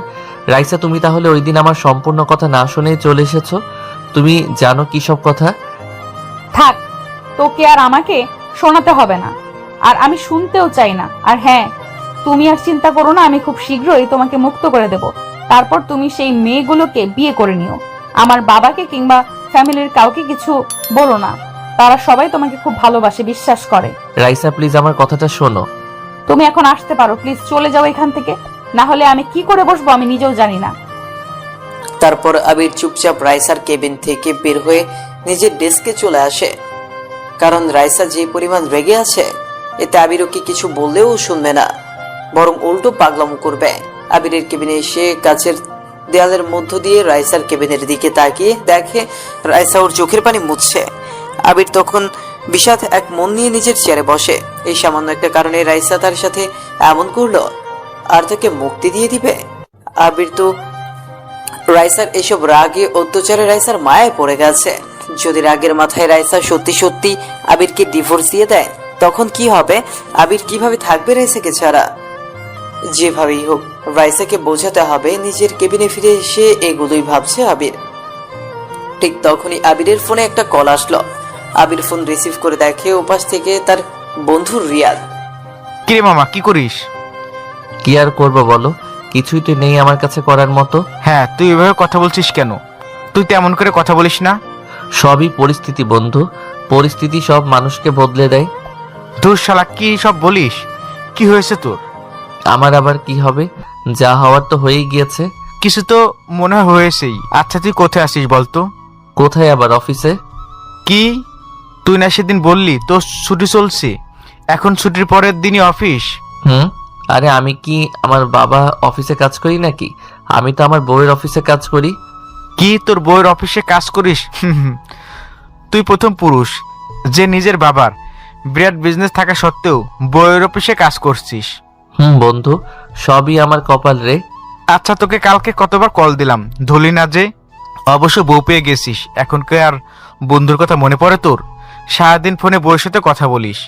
Speaker 2: রাইসা, তুমি তাহলে ওই দিন আমার সম্পূর্ণ কথা না শুনেই চলে এসেছো? তুমি জানো কি সব কথা?
Speaker 1: থাক, তোকে আর আমাকে শোনাতে হবে না, আর আমি শুনতেও চাই না। আর হ্যাঁ, তুমি আর চিন্তা করো না, আমি খুব শীঘ্রই তোমাকে মুক্ত করে দেব। তারপর তুমি সেই মেয়েগুলোকে বিয়ে করে নিও। আমার বাবাকে কিংবা ফ্যামিলির কাউকে কিছু বলো না, তারা সবাই তোমাকে খুব ভালোবাসে, বিশ্বাস করে।
Speaker 2: রাইসা প্লিজ আমার কথাটা শোনো।
Speaker 1: তুমি এখন আসতে পারো, প্লিজ চলে যাও এখান থেকে, না হলে আমি কি করে বসবো আমি নিজেও জানি না।
Speaker 3: তারপর আবির চুপচাপ রাইসার কেবিন থেকে বের হয়ে নিজের ডেস্কে চলে আসে, কারণ রাইসা যে পরিমাণ রেগে আছে এতে আবির ওকে কিছু বললেও শুনবে না, বরং উল্টো পাগলামো করবে। আবিরের কেবিনে এসে কাছের দেয়ালের মধ্য দিয়ে রাইসার কেবিনের দিকে তাকিয়ে দেখে রাইসা ওর চোখের পানি মুছছে। আবির তখন বিষাদ এক মন নিয়ে নিজের চেয়ারে বসে। এই সামান্য একটা কারণে রাইসা তার সাথে এমন করলো আর তাকে মুক্তি দিয়ে দিবে? আবির তো রাইসার এসব রাগে অত্যাচারে রাইসার মায়ায় পড়ে গেছে। যদি রাগের মাথায় রাইসা সত্যি সত্যি আবিরকে ডিভোর্স দিয়ে দেয় তখন কি হবে? আবির কিভাবে থাকবে রাইসাকে ছাড়া? যেভাবেই হোক রাইসাকে বোঝাতে হবে। নিজের কেবিনে ফিরে এসে এগুলোই ভাবছে আবির। ঠিক তখনই আবিরের ফোনে একটা কল আসলো। আবির ফোন রিসিভ করে দেখে ওপাশ থেকে তার বন্ধু রিয়াদ।
Speaker 4: কিরে মামা, কি করিস?
Speaker 2: কি আর করবো বলো, কিছুই তো নেই আমার কাছে করার মতো।
Speaker 4: হ্যাঁ, তুই এভাবে কথা বলছিস কেন? তুই তো এমন করে কথা বলিস না।
Speaker 2: সবই পরিস্থিতি বন্ধু, পরিস্থিতি সব মানুষকে বদলে দেয়।
Speaker 4: তোর শালা কি সব বলিস? কি হয়েছে তোর?
Speaker 2: আমার আবার কি হবে, যা হওয়ার তো হয়েই গিয়েছে।
Speaker 4: কিছু তো মনে হয়েছেই। আচ্ছা, তুই কোথায় আসিস বলতো?
Speaker 2: কোথায় আবার? অফিসে।
Speaker 4: কি, তুই না সেদিন বললি তোর ছুটি চলছে, এখন ছুটির পরের দিনই অফিস?
Speaker 2: আরে আমি কি আমার বাবা অফিসে কাজ করি নাকি? আমি তো আমার বউয়ের অফিসে কাজ করি।
Speaker 4: কি, তোর বউয়ের অফিসে কাজ করিস? তুই প্রথম পুরুষ যে নিজের বাবার বিরাট বিজনেস থাকা সত্ত্বেও বউয়ের অফিসে কাজ করছিস।
Speaker 2: বন্ধু, সবই আমার কপাল রে।
Speaker 4: আচ্ছা, তোকে কালকে কতবার কল দিলাম, ধরলি না যে? অবশ্য বউ পেয়ে গেছিস, এখন কে আর বন্ধুর কথা মনে পড়ে তোর? সারাদিন ফোনে বউয়ের সাথে কথা বলিস।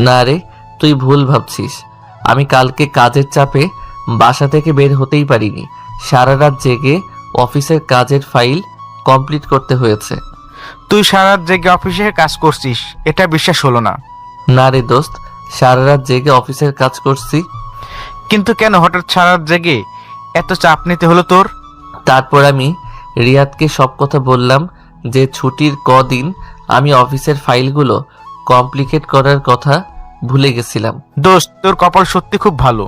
Speaker 2: না রে, তুই ভুল ভাবছিস। আমি কালকে কাজের চাপে বাসা থেকে বের হতেই পারিনি। সারা রাত জেগে অফিসের কাজের ফাইল কমপ্লিট করতে হয়েছে।
Speaker 4: তুই সারা রাত জেগে অফিসে কাজ করছিস, এটা বিশ্বাস হলো না।
Speaker 2: না রে দোস্ত, সারা রাত জেগে অফিসের কাজ করছি।
Speaker 4: কিন্তু কেন হঠাৎ সারা রাত জেগে এত চাপ নিতে হলো তোর?
Speaker 2: তারপর আমি রিয়াদকে সব কথা বললাম যে ছুটির কদিন আমি অফিসের ফাইলগুলো কমপ্লিকেট করার কথা ভুলে গেছিলাম।
Speaker 4: দোস্ত, তোর কপাল সত্যি খুব ভালো।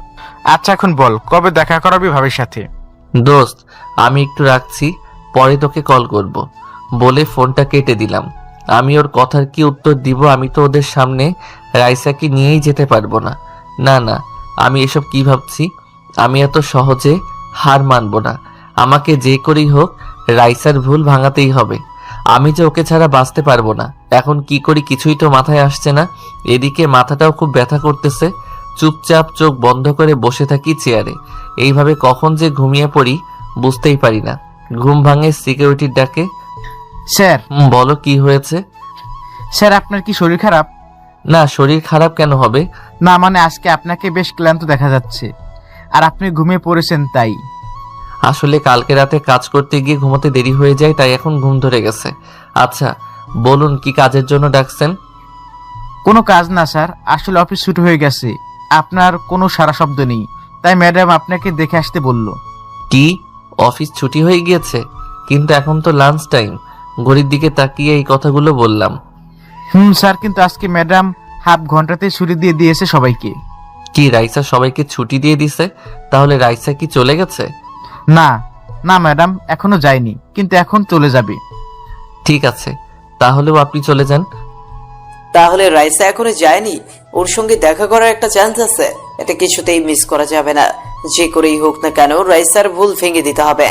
Speaker 4: আচ্ছা, এখন বল কবে দেখা করাবি ভাবির সাথে?
Speaker 2: দোস্ত, আমি একটু রাখছি, পরে তোকে কল করব বলে ফোনটা কেটে দিলাম। আমি ওর কথার কি উত্তর দিব? আমি তো ওদের সামনে রাইসাকে নিয়েই যেতে পারবো না। না না, আমি এসব কি ভাবছি? আমি এত সহজে হার মানব না। আমাকে যে করেই হোক রাইসার ভুল ভাঙাতেই হবে। আমি যে ওকে ছাড়া বাঁচতে পারবো না। এখন কি করি কিছুই তো মাথায় আসছে না। এদিকে মাথাটাও খুব ব্যথা করতেছে। চুপচাপ চোখ বন্ধ করে বসে থাকি চেয়ারে। এইভাবে কখন যে ঘুমিয়ে পড়ি বুঝতেই পারি না। ঘুম ভাঙে সিকিউরিটির ডাকে।
Speaker 4: স্যার।
Speaker 2: বলো, কি হয়েছে?
Speaker 4: স্যার, আপনার কি শরীর খারাপ?
Speaker 2: না, শরীর খারাপ কেন হবে?
Speaker 4: না মানে আজকে আপনাকে বেশ ক্লান্ত দেখা যাচ্ছে, আর আপনি ঘুমিয়ে পড়েছেন তাই।
Speaker 2: আসলে কালকে রাতে কাজ করতে গিয়ে ঘুমোতে দেরি হয়ে যায়, তাই এখন ঘুম ধরে গেছে। আচ্ছা বলুন, কি কাজের জন্য ডাকছেন?
Speaker 4: কোনো কাজ না স্যার, আসলে অফিস ছুটি হয়ে গেছে, আপনার কোনো সারা শব্দ নেই, তাই ম্যাডাম আপনাকে দেখে আসতে বলল।
Speaker 2: কি, অফিস ছুটি হয়ে গিয়েছে? কিন্তু এখন তো লাঞ্চ টাইম। ঘড়ির দিকে তাকিয়ে এই কথাগুলো বললাম।
Speaker 4: স্যার, কিন্তু আজকে ম্যাডাম হাফ ঘন্টাতে ছুটি দিয়ে দিয়েছে সবাইকে।
Speaker 2: কি, রাইসা সবাইকে ছুটি দিয়ে দিছে? তাহলে রাইসা কি চলে গেছে?
Speaker 4: না না ম্যাডাম, এখনো যায়নি, কিন্তু এখন চলে যাবে।
Speaker 2: ঠিক আছে, তাহলেও আপনি চলে যান।
Speaker 3: তাহলে রাইসা এখনো যায়নি? ওর সঙ্গে দেখা করার একটা চান্স আছে, এটা কিছুতেই মিস করা যাবে না। যে করেই হোক না কেন রাইসার ভুল ভেঙে দিতে হবে।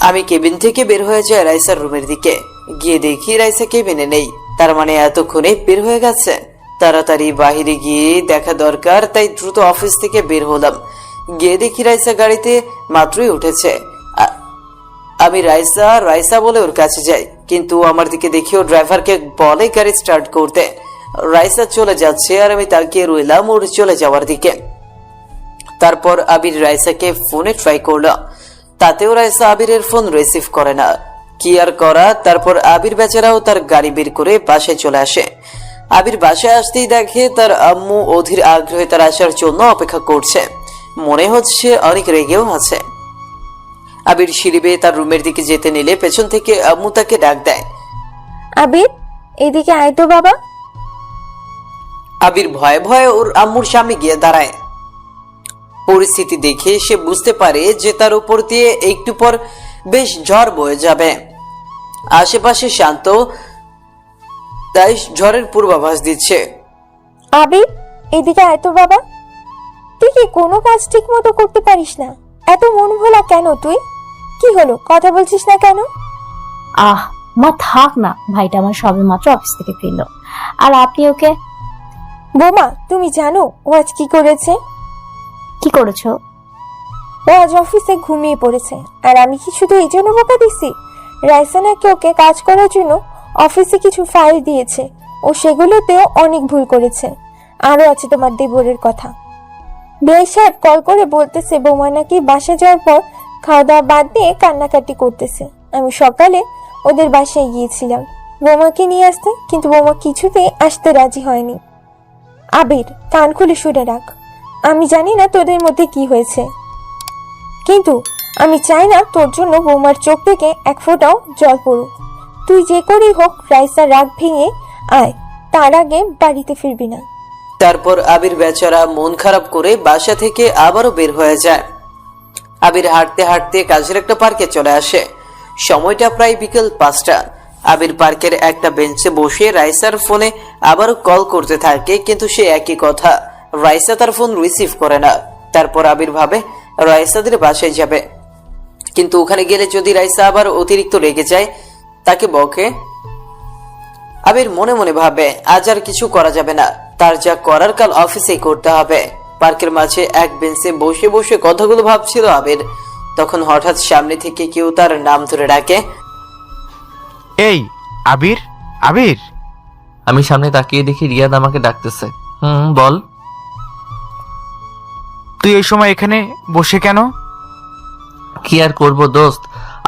Speaker 3: আমি কেবিন থেকে বের হয়ে যাই রাইসার রুমের দিকে। গিয়ে দেখি রাইসা কেবিনে নেই। তার মানে এতক্ষণে বের হয়ে গেছে। তাড়াতাড়ি বাহিরে গিয়ে দেখা দরকার, তাই দ্রুত অফিস থেকে বের হলাম। গিয়ে দেখি রাইসা গাড়িতে মাত্রই উঠেছে। আমি রাইসা রাইসা বলে ওর কাছে যাই, কিন্তু আমার দিকে দেখি ও ড্রাইভারকে বলে গাড়ি স্টার্ট করতে। রাইসা চলে যাচ্ছে আর আমি তাকিয়ে রইলাম ওর চলে যাওয়ার দিকে। তারপর আবির রাইসাকে ফোনে ট্রাই করলো, তাতেও রাইসা আবিরের ফোন রিসিভ করে না। কি আর করা, তারপর আবির বেচারাও তার গাড়ি বের করে বাসায় চলে আসে। আবির বাসায় আসতেই দেখে তার আম্মু অধীর আগ্রহে তার আসার জন্য অপেক্ষা করছে, মনে হচ্ছে অনেক রেগেও আছে। আবির সিঁড়ি বেয়ে তার রুমের দিকে যেতে নিলে পেছন থেকে আম্মু তাকে ডাক দেয়।
Speaker 5: আবির, এদিকে আয় তো বাবা।
Speaker 3: আবির ভয়ে ভয়ে ওর আম্মুর সামনে গিয়ে দাঁড়ায়। পরিস্থিতি দেখে সে বুঝতে পারে যে তার উপর দিয়ে একটু পর বেশ ঝড় বয়ে যাবে। আশেপাশে শান্ত, তাই ঝড়ের পূর্বাভাস দিচ্ছে।
Speaker 5: আবির, এদিকে আয় তো বাবা। তুই কি কোনো কাজ ঠিক মতো করতে পারিস না? এত মন ভোলা কেন তুই? কি হলো, কথা বলছিস না কেন?
Speaker 6: আহ মা, থাক না, ভাইটা আমার সবে মাত্র অফিস থেকে ফিরলো, আর আপনি ওকে
Speaker 5: বোমা, তুমি জানো ও আজ কি করেছে?
Speaker 6: কি করেছো?
Speaker 5: ও আজ অফিসে ঘুমিয়ে পড়েছে। আর আমি কি শুধু এই জন্য বকা দিছি? রাইসা নাকি ওকে কাজ করার জন্য অফিসে কিছু ফাইল দিয়েছে, ও সেগুলোতেও অনেক ভুল করেছে। আরো আছে তোমার দেবরের কথা। বিআই সাহেব কল করে বলতেছে বৌমা নাকি বাসায় যাওয়ার পর খাওয়া দাওয়া বাদ দিয়ে কান্নাকাটি করতেছে। আমি সকালে ওদের বাসায় গিয়েছিলাম বৌমাকে নিয়ে আসতে, কিন্তু বৌমা কিছুতেই আসতে রাজি হয়নি। আবির, কান খুলে শুনে রাখ। আমি জানি না তোদের মধ্যে কি হয়েছে, কিন্তু আমি চাই না তোর জন্য বৌমার চোখ থেকে এক ফোঁটাও জল পড়ুক। তুই যে করেই হোক রাইসার রাগ ভেঙে আয়, তার আগে বাড়িতে ফিরবি না।
Speaker 3: তারপর আবির বেচারা মন খারাপ করে বাসা থেকে আবারও বের হয়ে যায়। আবির হাঁটতে হাঁটতে কাছের একটা পার্কে চলে আসে। সময়টা প্রায় বিকেল 5টা। আবির পার্কের একটা বেঞ্চে বসে রাইসার ফোনে আবারও কল করতে থাকে, কিন্তু সে একই কথা, রাইসা তার ফোন রিসিভ করে না। তারপর আবির ভাবে রাইসাদের বাসায় যাবে, কিন্তু ওখানে গেলে যদি রাইসা আবার অতিরিক্ত রেগে যায়, তাকে বকে। আবির মনে মনে ভাবে আজ আর কিছু করা যাবে না, তার যা করার কাল অফিসেই করতে হবে। পার্কের মাঝে এক বেঞ্চে বসে বসে কথাগুলো ভাবছিল আবির, তখন হঠাৎ সামনে থেকে কেউ তার নাম ধরে ডাকে।
Speaker 4: এই আবির, আবির।
Speaker 2: আমি সামনে তাকিয়ে দেখি রিয়াদ আমাকে ডাকতেছে। বল।
Speaker 4: তুই এই সময় এখানে বসে কেন?
Speaker 2: কি আর করবো দোস্ত,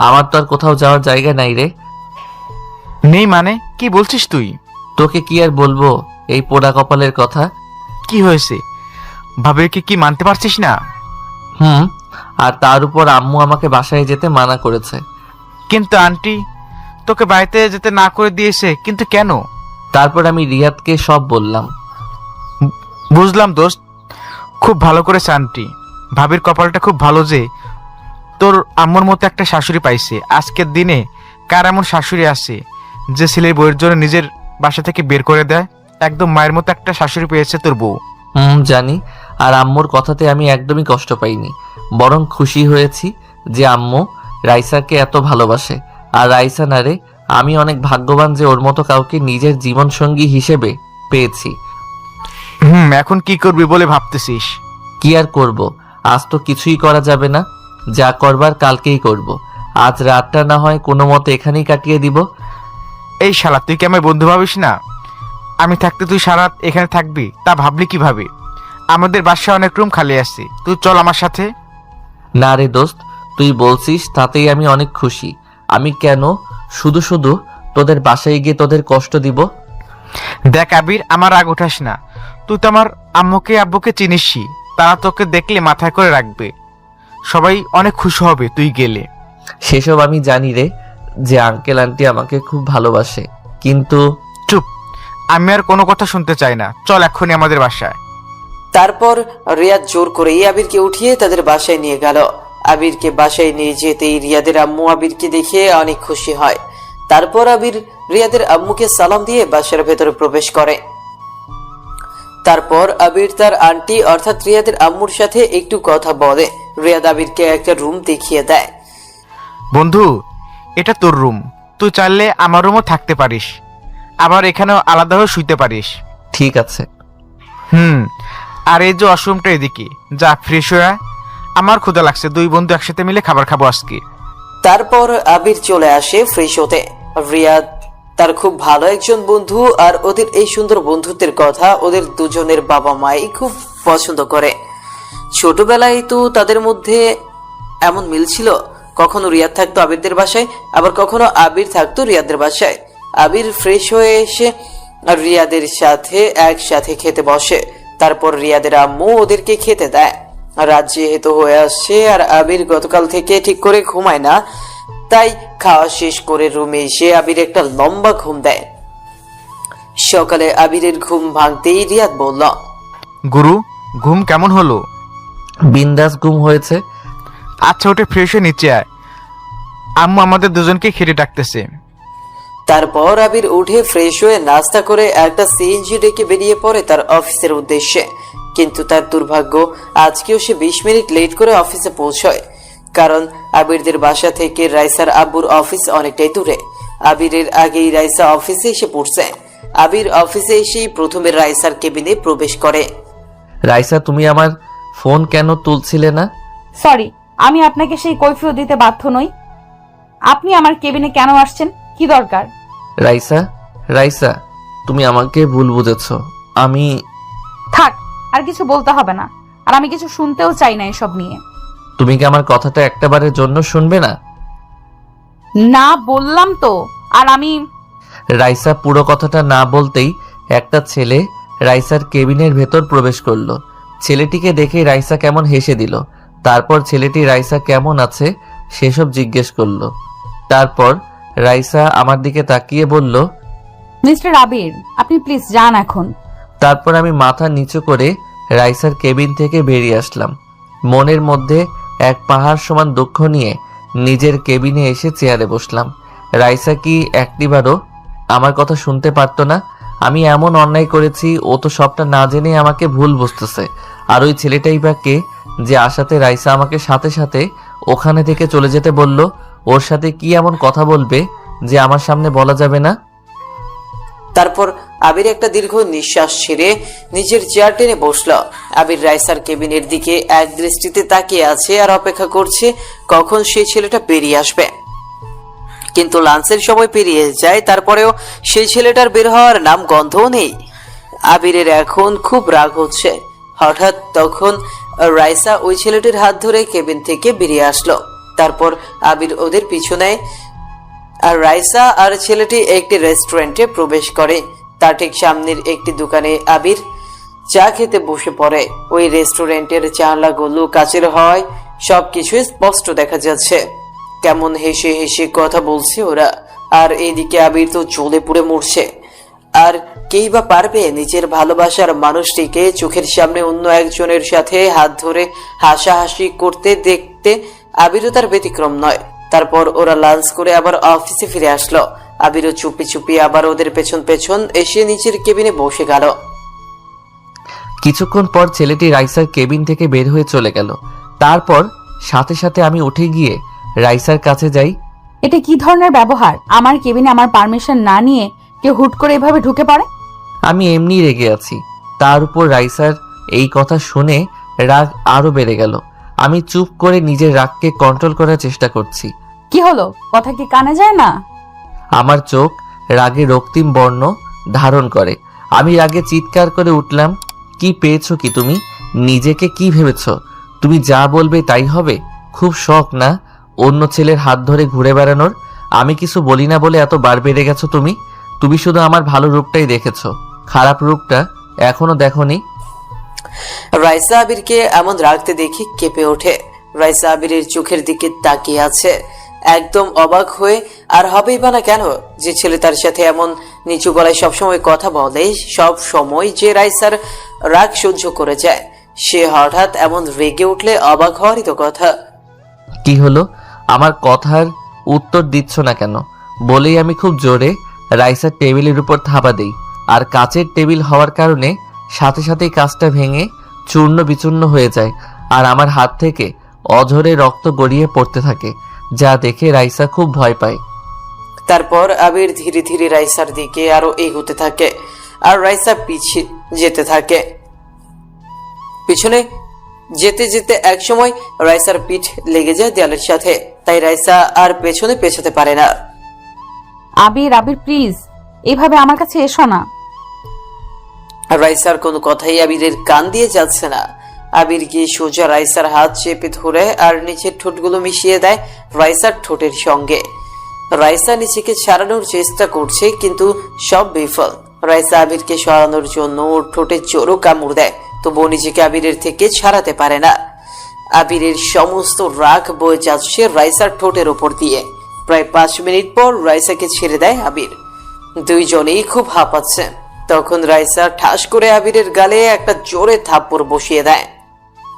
Speaker 2: আমার তো আর কোথাও যাওয়ার জায়গা নাই রে।
Speaker 4: নেই মানে কি বলছিস তুই?
Speaker 2: তোকে কি আর বলবো এই পোড়া কপালের কথা।
Speaker 4: কি হয়েছে? ভাবিকে কি মানতে পারছিস না?
Speaker 2: আর তার উপর আম্মু আমাকে বাসায় যেতে মানা করেছে।
Speaker 4: কিন্তু আন্টি তোকে বাড়িতে যেতে না করে দিয়েছে, কিন্তু কেন?
Speaker 2: তারপর আমি রিয়াদকে সব বললাম।
Speaker 4: বুঝলাম দোস্ত, খুব ভালো করেছে আন্টি। ভাবির কপালটা খুব ভালো যে তোর আম্মুর মতো একটা শাশুড়ি পাইছে। আজকের দিনে কার এমন শাশুড়ি আছে যে ছেলের বউয়ের জন্য নিজের বাসা থেকে বের করে দেয়? একদম মায়ের মতো একটা শাশুড়ি পেয়েছে তোর বউ।
Speaker 2: জানি, আর আম্মুর কথাতে আমি একদমই কষ্ট পাইনি, বরং খুশি হয়েছি যে আম্মু রাইসাকে এত ভালোবাসে। আর রাইসা না রে, আমি অনেক ভাগ্যবান যে ওর মতো কাউকে নিজের জীবন সঙ্গী হিসেবে পেয়েছি।
Speaker 4: এখন কি করবি বলে ভাবতেছিস?
Speaker 2: কি আর করব, আজ তো কিছুই করা যাবে না, যা করবার কালকেই করব। আজ রাতটা না হয় কোনো মতে এখানেই কাটিয়ে দিব।
Speaker 4: এই শালা, তুই কি আমার বন্ধু ভাবিস না? আমি থাকতে তুই সারা রাত এখানে থাকবি, তা ভাবলি কিভাবে? আমাদের বাসায় অনেক রুম খালি আছে, তুই চল আমার সাথে।
Speaker 2: না রে দোস্ত, তুই বলছিস তাতেই আমি অনেক খুশি। আমি কেন শুধু শুধু তোদের বাসায় গিয়ে তোদের কষ্ট দিব?
Speaker 4: দেখ আবির, আমার রাগ উঠাস না। তুই তো আমার আম্মুকে আব্বুকে চিনিসই, তারা তোকে দেখলে মাথায় করে রাখবে। সবাই অনেক খুশি হবে তুই গেলে।
Speaker 2: সেসব আমি জানি রে, যে আঙ্কেল আন্টি আমাকে খুব ভালোবাসে, কিন্তু
Speaker 4: চুপ, আমি আর কোনো কথা শুনতে চাই না। চল এক্ষুনি আমাদের বাসায়।
Speaker 3: তারপর রিয়াদ জোর করেই আবিরকে উঠিয়ে তাদের বাসায় নিয়ে গেল। আবিরকে বাসায় নিয়ে যেতেই রিয়াদের আম্মু আবিরকে দেখে অনেক খুশি হয়। তারপর আবির রিয়াদের আম্মুকে সালাম দিয়ে বাসার ভেতরে প্রবেশ করে। তারপর আবির তার আন্টি অর্থাৎ রিয়াদের আম্মুর সাথে একটু কথা বলে। রিয়াদ আবিরকে একটা রুম দেখিয়ে দেয়।
Speaker 4: বন্ধু, এটা তোর রুম, তুই চাইলে আমার রুমও থাকতে পারিস, আবার এখানেও আলাদা হয়ে শুইতে পারিস।
Speaker 2: ঠিক আছে।
Speaker 4: আর এই যে ওয়াশরুমটা এদিকে, যা ফ্রেশ হয়ে আয়। আমার ক্ষুধা লাগছে, দুই বন্ধু একসাথে মিলে খাবার খাবো আজকে।
Speaker 3: তারপর আবির চলে আসে ফ্রেশ হতে। রিয়াদ তার খুব ভালো একজন বন্ধু, আর ওদের এই সুন্দর বন্ধুত্বের কথা ওদের দুজনের বাবা মাই খুব পছন্দ করে। ছোটবেলায় তো তাদের মধ্যে এমন মিল ছিল, কখনো রিয়াদ থাকতো আবিরদের বাসায়, আবার কখনো আবির থাকতো রিয়াদের বাসায়। আবির ফ্রেশ হয়ে এসে রিয়াদের সাথে একসাথে খেতে বসে, তারপর রিয়াদের আম্মু ওদেরকে খেতে দেয়। রাত যেহেতু হয়ে আসছে আর আবির গতকাল থেকে ঠিক করে ঘুমায় না, তাই খাওয়া শেষ করে রুমে এসে আবির একটা লম্বা ঘুম দেয়। সকালে আবিরের ঘুম ভাঙতেই রিয়াদ বলল,
Speaker 4: গুরু, ঘুম কেমন হলো?
Speaker 2: বিন্দাস ঘুম হয়েছে।
Speaker 4: আচ্ছা, ওটা ফ্রেশ হয়ে নিচে আয়, আম্মু আমাদের দুজনকে খেতে ডাকতেছে।
Speaker 3: তারপর আবির উঠে ফ্রেশ হয়ে নাস্তা করে একটা সিএনজি ডেকে বেরিয়ে পড়ে তার অফিসের উদ্দেশ্যে। কিন্তু তার দুর্ভাগ্য, আজকেও সে 20 মিনিট লেট করে অফিসে পৌঁছয়, কারণ আবিরদের বাসা থেকে রাইসার আব্বুর অফিস অনেকটাই দূরে। আবিরের আগেই রাইসা অফিসে এসে পড়ছে। আবির অফিসে এসেই প্রথমে রাইসার কেবিনে প্রবেশ করে।
Speaker 2: রাইসা, তুমি আমার ফোন কেন তুলছিলে না?
Speaker 1: সরি, আমি আপনাকে সেই কৈফিয়ত দিতে বাধ্য নই। আপনি আমার কেবিনে কেন আসছেন? কি দরকার?
Speaker 2: রাইসা, রাইসা, তুমি আমাকে ভুল বুঝেছ। আমি
Speaker 1: থাক, আর কিছু বলতে হবে না, আর আমি কিছু শুনতেও চাই না এসব নিয়ে।
Speaker 2: তুমি কি আমার কথাটা একটাবারের জন্য শুনবে না?
Speaker 1: না বললাম তো। আর আমি
Speaker 2: রাইসা পুরো কথাটা না বলতেই একটা ছেলে রাইসার কেবিনের ভেতর প্রবেশ করলো। ছেলেটিকে দেখে রাইসা কেমন হেসে দিল। তারপর ছেলেটি রাইসা কেমন আছে সেসব জিজ্ঞেস করলো। তারপর রাইসা আমার দিকে তাকিয়ে বলল,
Speaker 1: মিস্টার আবির, আপনি প্লিজ যান এখন।
Speaker 2: তারপর আমি মাথা নিচু করে রাইসার কেবিন থেকে বেরিয়ে আসলাম। মনের মধ্যে এক পাহাড় সমান দুঃখ নিয়ে নিজের কেবিনে এসে চেয়ারে বসলাম। রাইসা কি একটিবারও আমার কথা শুনতে পারতো না? আমি এমন অন্যায় করেছি, ও তো সবটা না জেনে আমাকে ভুল বুঝতেছে। আর ওই ছেলেটাই বা কে, যে আশাতে রাইসা আমাকে সাথে সাথে ওখানে থেকে চলে যেতে বলল? ওর সাথে কি এমন কথা বলবে যে আমার সামনে বলা যাবে না?
Speaker 3: তারপর আবির একটা দীর্ঘ নিঃশ্বাস ছেড়ে নিজের চেয়ার টেনে বসল। আবির রাইসার কেবিনের দিকে এক দৃষ্টিতে তাকিয়ে আছে আর অপেক্ষা করছে কখন সেই ছেলেটা বেরিয়ে আসবে। কিন্তু লাঞ্চের সময় পেরিয়ে যায়, তারপরেও সেই ছেলেটার বের হওয়ার নাম গন্ধও নেই। আবিরের এখন খুব রাগ হচ্ছে। হঠাৎ তখন রাইসা ওই ছেলেটির হাত ধরে কেবিন থেকে বেরিয়ে আসলো। তারপর আবির ওদের পিছু নেয় আর রাইসা আর ছেলেটি একটি রেস্টুরেন্টে প্রবেশ করে। তার ঠিক সামনের একটি দোকানে আবির চা খেতে বসে পড়ে। ওই রেস্টুরেন্টের জানলাগুলো কাচের হয়, সবকিছু স্পষ্ট দেখা যাচ্ছে। কেমন হেসে হেসে কথা বলছে ওরা, আর এইদিকে আবির তো জ্বলে পুড়ে মরছে। আর কেই বা পারবে নিজের ভালোবাসার মানুষটিকে চোখের সামনে অন্য একজনের সাথে হাত ধরে হাসাহাসি করতে দেখতে? আবিরও তার ব্যতিক্রম নয়। তারপর ওরা লাঞ্চ করে আবার অফিসে ফিরে আসলো। আবিরও চুপি চুপি আবার ওদের পেছন পেছন এসে নিচের কেবিনে বসে গেল।
Speaker 2: কিছুক্ষণ পর ছেলেটি রাইসার কেবিন থেকে বের হয়ে চলে গেল। তারপর সাথে সাথে আমি উঠে গিয়ে রাইসার কাছে যাই।
Speaker 1: এটা কি ধরনের ব্যবহার? আমার কেবিনে আমার পারমিশন না নিয়ে কেউ হুট করে এভাবে ঢুকে পড়ে?
Speaker 2: আমি এমনি রেগে আছি। তার উপর রাইসার এই কথা শুনে রাগ আরো বেড়ে গেল। আমি চুপ করে নিজের রাগকে কন্ট্রোল করার চেষ্টা করছি।
Speaker 1: কি হলো? কথা কি কানে যায় না?
Speaker 2: আমার চোখ রাগে রক্তিম বর্ণ ধারণ করে। আমি রাগে চিৎকার করে উঠলাম, কি পেয়েছো কি তুমি? নিজেকে কি ভেবেছো? তুমি যা বলবে তাই হবে? খুব শখ না অন্য ছেলের হাত ধরে ঘুরে বেড়ানোর? আমি কিছু বলি না বলে এত বার বেড়ে গেছো তুমি? তুমি শুধু আমার ভালো রূপটাই দেখেছো, খারাপ রূপটা এখনো দেখোনি।
Speaker 3: রাইসা আবিরকে এমন রাখতে দেখি কেঁপে ওঠে। রাইসা আবিরের চোখের দিকে তাকিয়ে আছে একদম অবাক হয়ে। আর হবেই বা না কেন, যে ছেলে তার সাথে এমন নিচু গলায় সবসময় কথা বলে, সব সময় যে রাইসার রাগ সহ্য করে যায়, সে হঠাৎ এমন রেগে উঠলে অবাক হওয়ারই তো কথা।
Speaker 2: কি হলো? আমার কথার উত্তর দিচ্ছ না কেন? বলেই আমি খুব জোরে রাইসার টেবিলের উপর থাবা দেই। আর কাচের টেবিল হওয়ার কারণে সাথে সাথেই কাজটা ভেঙে চূর্ণ বিচূর্ণ হয়ে যায় আর আমার হাত থেকে অঝরে রক্ত গড়িয়ে পড়তে থাকে, যা দেখে রাইসা খুব ভয় পায়।
Speaker 3: তারপর আবির ধীরে ধীরে রাইসার দিকে আরো এগোতে থাকে আর রাইসা পিছিয়ে যেতে থাকে। পিছনে যেতে যেতে একসময় রাইসার পিঠ লেগে যায় দেয়ালের সাথে, তাই রাইসা আর পেছনে পেছাতে পারে না।
Speaker 1: আবির, আবির প্লিজ, এইভাবে আমার কাছে এসো না।
Speaker 3: রাইসার কোনো কথাই আবিরের কান দিয়ে যাচ্ছে না। আবির গিয়ে সোজা রাইসার হাত চেপে ধরে আর নিচের ঠোঁটগুলো মিশিয়ে দেয় রাইসার ঠোঁটের সঙ্গে। রাইসা নিজেকে ছাড়ানোর চেষ্টা করছে, কিন্তু সব বিফল। রাইসা আবিরকে সরানোর জন্য ওর ঠোঁটে জোরও কামড় দেয়, তবুও নিজেকে আবিরের থেকে ছাড়াতে পারে না। আবিরের সমস্ত রাগ বয়ে যাচ্ছে রাইসার ঠোঁটের ওপর দিয়ে। প্রায় 5 মিনিট পর রাইসাকে ছেড়ে দেয় আবির। দুইজনেই খুব হাঁপাচ্ছে। তখন রাইসা ঠাস করে আবিরের গালে একটা জোরে থাপ্পড় বসিয়ে দেয়,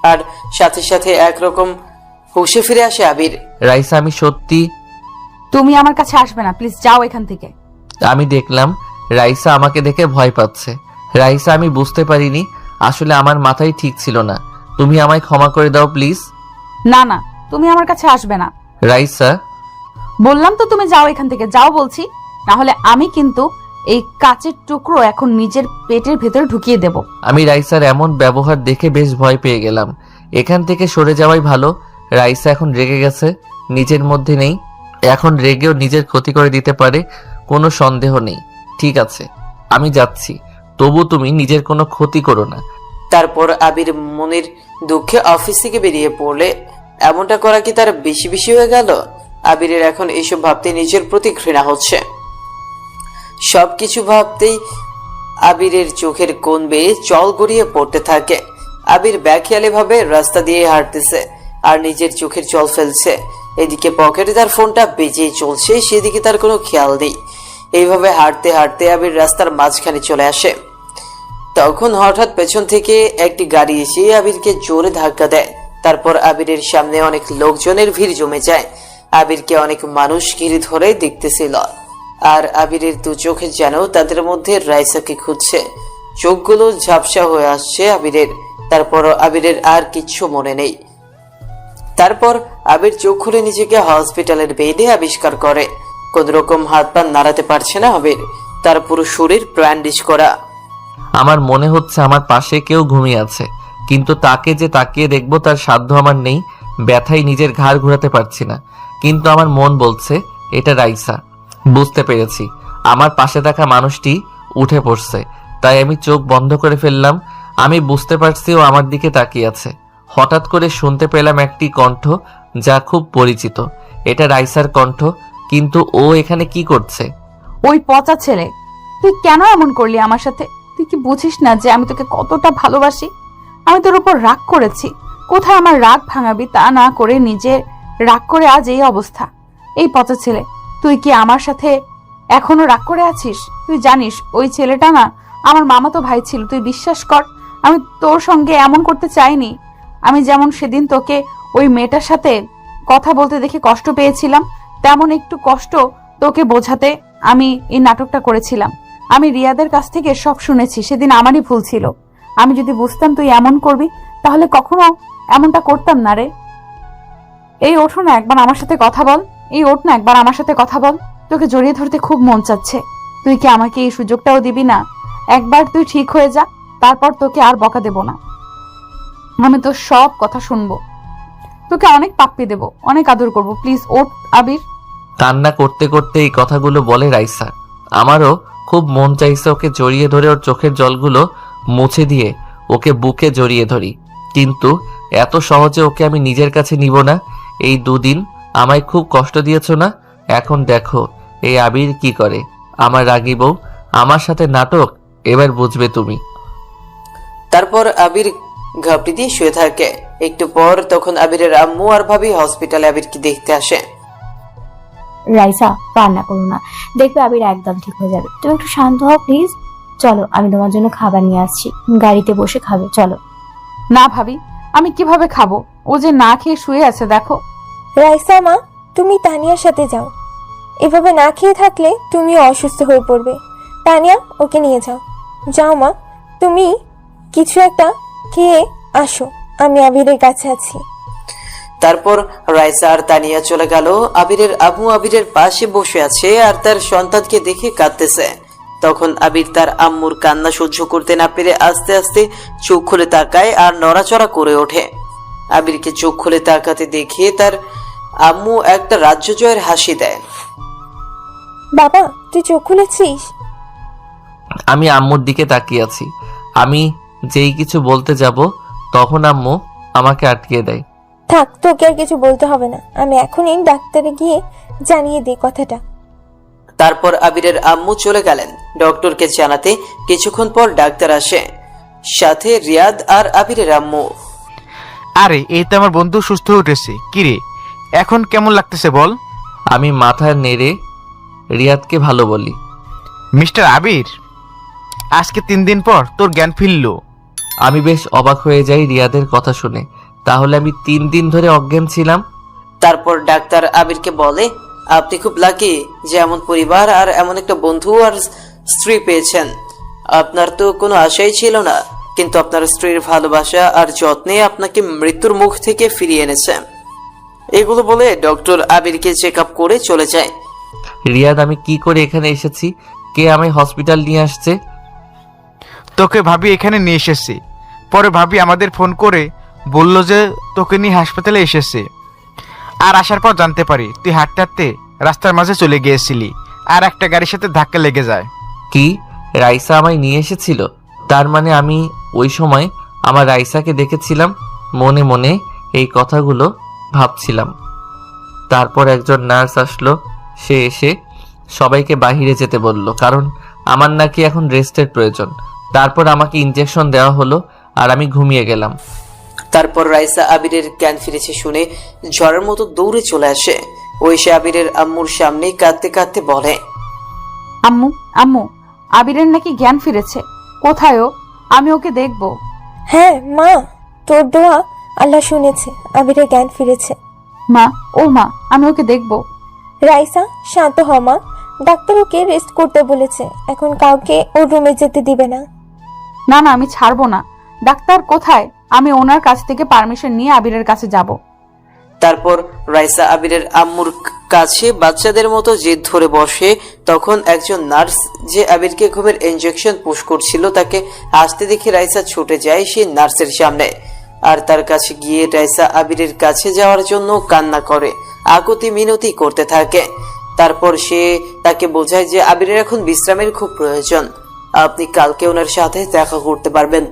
Speaker 3: আর সাথে সাথে একরকম হুঁশে ফিরে আসে আবির।
Speaker 2: রাইসা, আমি সত্যি
Speaker 1: তুমি আমার কাছে আসবে না, প্লিজ যাও এখান থেকে।
Speaker 2: আমি দেখলাম রাইসা আমাকে দেখে ভয় পাচ্ছে। রাইসা, আমি বুঝতে পারিনি, আসলে আমার মাথায় ঠিক ছিল না। তুমি আমায় ক্ষমা করে দাও প্লিজ।
Speaker 1: না না, তুমি আমার কাছে আসবে না।
Speaker 2: রাইসা,
Speaker 1: বললাম তো তুমি যাও এখান থেকে, যাও বলছি, না হলে আমি কিন্তু এই কাচের টুকরো এখন নিজের পেটের ভেতরে ঢুকিয়ে দেব।
Speaker 2: আমি রাইসার এমন ব্যবহার দেখে বেশ ভয় পেয়ে গেলাম। এখান থেকে সরে যাওয়াই ভালো। রাইসা এখন রেগে গেছে, নিজের মধ্যে নেই। এখন রেগেও নিজের ক্ষতি করে দিতে পারে, কোনো সন্দেহ নেই। ঠিক আছে, আমি যাচ্ছি, তবু তুমি নিজের কোনো ক্ষতি করো না।
Speaker 3: তারপর আবির মনের দুঃখে অফিস থেকে বেরিয়ে পড়লে এমনটা করা কি তার বেশি বেশি হয়ে গেল? আবিরের এখন এইসব ভাবতে নিজের প্রতি ঘৃণা হচ্ছে। সবকিছু ভাবতেই আবিরের চোখের কোণ বেয়ে জল গড়িয়ে পড়তে থাকে। আবির বেখেয়ালি ভাবে রাস্তা দিয়ে হাঁটতেছে আর নিজের চোখের জল ফেলছে। এদিকে পকেটে তার ফোনটা বেজেই চলছে, সেদিকে তার কোনো খেয়াল নেই। এইভাবে হাঁটতে হাঁটতে আবির রাস্তার মাঝখানে চলে আসে। তখন হঠাৎ পেছন থেকে একটি গাড়ি এসে আবিরকে জোরে ধাক্কা দেয়। তারপর আবিরের সামনে অনেক লোকজনের ভিড় জমে যায়। আবিরকে অনেক মানুষ ঘিরে ধরে দেখতেছিল, আর আবিরের দু চোখে যেন তাদের মধ্যে রাইসাকে খুঁজছে। চোখগুলো ঝাপসা হয়ে আসছে আবিরের। তারপরও আবিরের আর কিচ্ছু মনে নেই। তারপর আবির চোখ খুলে নিজেকে হসপিটালের বেডে আবিষ্কার করে। কোন রকম হাত পা নাড়াতে পারছে না আবির, তার পুরো শরীর ব্যান্ডেজ করা।
Speaker 2: আমার মনে হচ্ছে আমার পাশে কেউ ঘুমিয়ে আছে, কিন্তু তাকে যে তাকিয়ে দেখবো তার সাধ্য আমার নেই। ব্যথায় নিজের ঘাড় ঘোরাতে পারছি না, কিন্তু আমার মন বলছে এটা রাইসা। বুঝতে পেরেছি আমার পাশে থাকা মানুষটি উঠে পড়ছে, তাই আমি চোখ বন্ধ করে ফেললাম। আমি বুঝতে পারছি ও আমার দিকে তাকিয়ে আছে। হঠাৎ করে শুনতে পেলাম একটি কণ্ঠ, যা খুব পরিচিত। এটা রাইসার কণ্ঠ, কিন্তু ও এখানে কি করছে?
Speaker 1: ওই পচা ছেলে, তুই কেন এমন করলি আমার সাথে? তুই কি বুঝিস না যে আমি তোকে কতটা ভালোবাসি? আমি তোর উপর রাগ করেছি, কোথায় আমার রাগ ভাঙাবি তা না করে নিজে রাগ করে আজ এই অবস্থা। এই পচা ছেলে, তুই কি আমার সাথে এখনো রাগ করে আছিস? তুই জানিস ওই ছেলেটা না আমার মামাতো ভাই ছিল। তুই বিশ্বাস কর, আমি তোর সঙ্গে এমন করতে চাইনি। আমি যেমন সেদিন তোকে ওই মেয়েটার সাথে কথা বলতে দেখে কষ্ট পেয়েছিলাম, তেমন একটু কষ্ট তোকে বোঝাতে আমি এই নাটকটা করেছিলাম। আমি রিয়াদের কাছ থেকে সব শুনেছি, সেদিন আমারই ভুল ছিল। আমি যদি বুঝতাম তুই এমন করবি তাহলে কখনো এমনটা করতাম না রে। এই ওঠো না, একবার আমার সাথে কথা বল। এই ওঠ না, একবার আমার সাথে কথা বল। তোকে জড়িয়ে ধরতে খুব মন চাচ্ছে। তুই কি আমাকে এই সুযোগটাও দিবি না? একবার তুই ঠিক হয়ে যা, তারপর তোকে আর বকা দেব না। আমি তোর সব কথা শুনবো, তোকে অনেক পাপ্পি দেব, অনেক আদর করব। প্লিজ ওঠ আবির।
Speaker 2: কান্না করতে করতে এই কথাগুলো বলে রাইসা। আমারও খুব মন চাইছে ওকে জড়িয়ে ধরে ওর চোখের জলগুলো মুছে দিয়ে ওকে বুকে জড়িয়ে ধরি, কিন্তু এত সহজে ওকে আমি নিজের কাছে নিব না। এই 2 দিন আমায় খুব কষ্ট দিয়েছ না, এখন দেখো এই আবির কি করে। আমার রাগী বউ, আমার সাথে নাটক, এবার বুঝবে তুমি।
Speaker 3: তারপর আবির ঘাপটি দিয়ে শুয়ে থাকে। একটু পর তখন আবিরের আম্মু আর ভাবি হসপিটালে আবিরকে দেখতে আসে।
Speaker 6: রাইসা, কান্না করো না, দেখবে আবির একদম ঠিক হয়ে যাবে। তুমি একটু শান্ত হও প্লিজ। চলো, আমি তোমার জন্য খাবার নিয়ে আসছি, গাড়িতে বসে খাবে, চলো।
Speaker 1: না ভাবি, আমি কিভাবে খাবো? ও যে না খেয়ে শুয়ে আছে দেখো।
Speaker 5: রাইসা মা, তুমি তানিয়ার সাথে যাও। এভাবে না খেয়ে থাকলে তুমিও অসুস্থ হয়ে পড়বে। তানিয়া, ওকে নিয়ে যাও। যাও মা, তুমি কিছু একটা খেয়ে আসো, আমি আবিরের কাছে আছি।
Speaker 3: তারপর রাইসা আর তানিয়া চলে গেল। আবিরের আম্মু আবিরের পাশে বসে আছে আর তার সন্তানকে দেখে কাঁদতেছে। তখন আবির তার আম্মুর কান্না সহ্য করতে না পেরে আস্তে আস্তে চোখ খুলে তাকায় আর নড়াচড়া করে ওঠে। আবিরকে চোখ খুলে তাকাতে দেখে তার আম্মু একটা রাজ্য জয়ের হাসি দেয়।
Speaker 5: বাবা, তুই চোখ খুলেছিস?
Speaker 2: আমি আম্মুর দিকে তাকিয়ে আছি। আমি যেই কিছু বলতে যাব তখন আম্মু আমাকে আটকে দেয়।
Speaker 5: থাক, তোকে আর কিছু বলতে হবে না, আমি এখনই ডাক্তারে গিয়ে জানিয়ে দিই কথাটা।
Speaker 3: তারপর আবিরের আম্মু চলে গেলেন ডক্টরকে জানাতে। কিছুক্ষণ পর ডাক্তার আসে, সাথে রিয়াদ আর আবিরের আম্মু।
Speaker 4: আরে এই তো আমার বন্ধু সুস্থ হয়ে উঠেছে। কিরে, এখন কেমন লাগতেছে বল?
Speaker 2: আমি মাথা নেড়ে রিয়াদকে ভালো বলি।
Speaker 4: মিস্টার আবির, আজকে 3 দিন পর তোর জ্ঞান ফিরলো।
Speaker 2: আমি বেশ অবাক হয়ে যাই রিয়াদের কথা শুনে। তাহলে আমি 3 দিন ধরে অজ্ঞান ছিলাম?
Speaker 3: তারপর ডাক্তার আবিরকে বলে, আপনি খুব লাকি যে এমন পরিবার আর এমন একটা বন্ধু আর স্ত্রী পেয়েছেন। আপনার তো কোনো আশাই ছিল না, কিন্তু আপনার স্ত্রীর ভালোবাসা আর যত্নে আপনাকে মৃত্যুর মুখ থেকে ফিরিয়ে এনেছে। এগুলো বলে ডক্টর আবিরকে চেক আপ করে চলে যায়।
Speaker 2: রিয়াদ, আমি কি করে এখানে এসেছি? কে আমায় হসপিটাল নিয়ে আসছে?
Speaker 4: তোকে ভাবি এখানে নিয়ে এসেছে। পরে ভাবি আমাদের ফোন করে বলল যে তোকে নিয়ে হাসপাতালে এসেছে। আর আসার পর জানতে পারি তুই হাঁটতে হাঁটতে রাস্তার মাঝে চলে গিয়েছিলি, আর একটা গাড়ির সাথে ধাক্কা লেগে যায়।
Speaker 2: কি, রাইসা আমায় নিয়ে এসেছিল? তার মানে আমি ওই সময় আমার রাইসাকে দেখেছিলাম। মনে মনে এই কথাগুলো ভাবছিলাম। তারপর একজন নার্স আসলো। সে এসে সবাইকে বাইরে যেতে বলল, কারণ আমার নাকি এখন রেস্টের প্রয়োজন। তারপর আমাকে ইনজেকশন দেওয়া হলো আর আমি ঘুমিয়ে গেলাম।
Speaker 3: তারপর রাইসা আবিরের জ্ঞান ফিরেছে শুনে ঝড়ের মতো দৌড়ে চলে আসে। ওই সে আবিরের আম্মুর সামনে কাঁদতে কাঁদতে বলে,
Speaker 1: আম্মু, আম্মু, আবিরের নাকি জ্ঞান ফিরেছে। কোথায় ও? আমি ওকে দেখব।
Speaker 5: হ্যাঁ মা, তোর দোয়া আল্লাহ শুনেছে, আবিরের জ্ঞান ফিরেছে।
Speaker 1: মা, ও মা, আমি ওকে দেখব।
Speaker 5: রাইসা, শান্ত হ মা, ডাক্তার ওকে রেস্ট করতে বলেছে, এখন কাউকে ওর রুমে যেতে দিবে না।
Speaker 1: না না, আমি ছাড়বো না। ডাক্তার কোথায়? আমি ওনার কাছ থেকে পারমিশন নিয়ে আবিরের কাছে যাব।
Speaker 3: তারপর রাইসা আবিরের আম্মুর কাছে বাচ্চাদের মতো জেদ ধরে বসে। তখন একজন নার্স যে আবিরকে ঘুমের ইনজেকশন পুশ করছিল তাকে আসতে দেখে রাইসা ছুটে যায় সেই নার্সের সামনে, আর তার কাছে গিয়ে রাইসা আবিরের কাছে যাওয়ার জন্য কান্না করে, আকুতি মিনতি করতে থাকে। তারপর সে তাকে বোঝায় যে আবিরের এখন বিশ্রামের খুব প্রয়োজন, আপনি কালকে ওনার সাথে দেখা করতে পারবেন।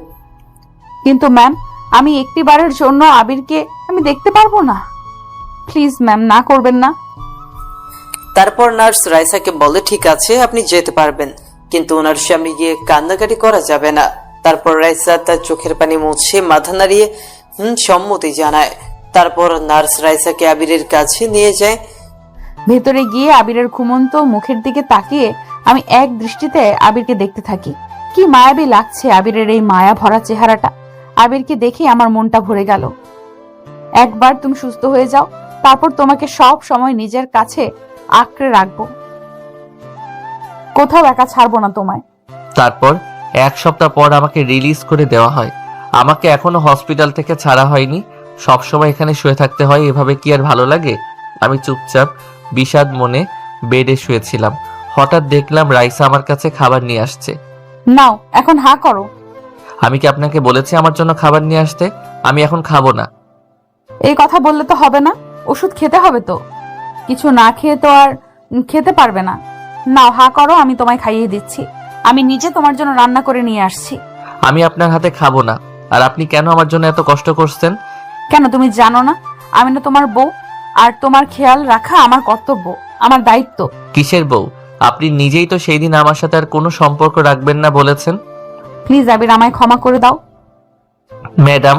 Speaker 1: কিন্তু ম্যাম, আমি একটিবারের জন্য আবিরকে আমি দেখতে পারবো না। প্লিজ ম্যাম, না করবেন না।
Speaker 3: তারপর নার্স রাইসাকে বলে, ঠিক আছে আপনি যেতে পারবেন, কিন্তু ওনার সামনে গিয়ে কান্নাকাটি করা যাবে না। তারপর রাইসা তার চোখের পানি মুছে মাথা নাড়িয়ে সম্মতি জানায়। তারপর নার্স রাইসাকে আবিরের কাছে নিয়ে যায়।
Speaker 1: ভেতরে গিয়ে আবিরের ঘুমন্ত মুখের দিকে তাকিয়ে আমি এক দৃষ্টিতে আবিরকে দেখতে থাকি। কি মায়াবী লাগছে আবিরের এই মায়া ভরা চেহারাটা। আবিরকে দেখে আমার মনটা ভরে গেল। একবার তুমি সুস্থ হয়ে যাও, তারপর তোমাকে সব সময় নিজের কাছে আঁকড়ে রাখবো, কোথাও একা ছাড়বো না তোমায়।
Speaker 2: তারপর 1 সপ্তাহ পর আমাকে রিলিজ করে দেওয়া হয়। আমাকে এখনো হসপিটাল থেকে ছাড়া হয়নি। সবসময় এখানে শুয়ে থাকতে হয়, এভাবে কি আর ভালো লাগে? আমি চুপচাপ বিষাদ মনে বেডে শুয়েছিলাম। হঠাৎ দেখলাম রাইসা আমার কাছে খাবার নিয়ে আসছে।
Speaker 1: নাও, এখন হা করো।
Speaker 2: আমি কি আপনাকে বলেছি আমার জন্য খাবার নিয়ে আসতে? আমি এখন খাবো না।
Speaker 1: এই কথা বললে তো হবে না, ওষুধ খেতে হবে তো। কিছু না খেয়ে তো আর খেতে পারবে না। নাও, হা করো, আমি তোমায় খাইয়ে দিচ্ছি। আমি নিজে তোমার জন্য রান্না করে নিয়ে আসছি।
Speaker 2: আমি আপনার হাতে খাবো না। আর আপনি কেন আমার জন্য এত কষ্ট করছেন?
Speaker 1: কেন, তুমি জানো না আমি না তোমার বউ? আর তোমার খেয়াল রাখা আমার কর্তব্য, আমার দায়িত্ব।
Speaker 2: কিসের বউ? আপনি নিজেই তো সেই দিন আমার সাথে আর কোনো সম্পর্ক রাখবেন না বলেছেন।
Speaker 1: প্লিজ আবির, আমায় ক্ষমা করে দাও।
Speaker 2: ম্যাডাম,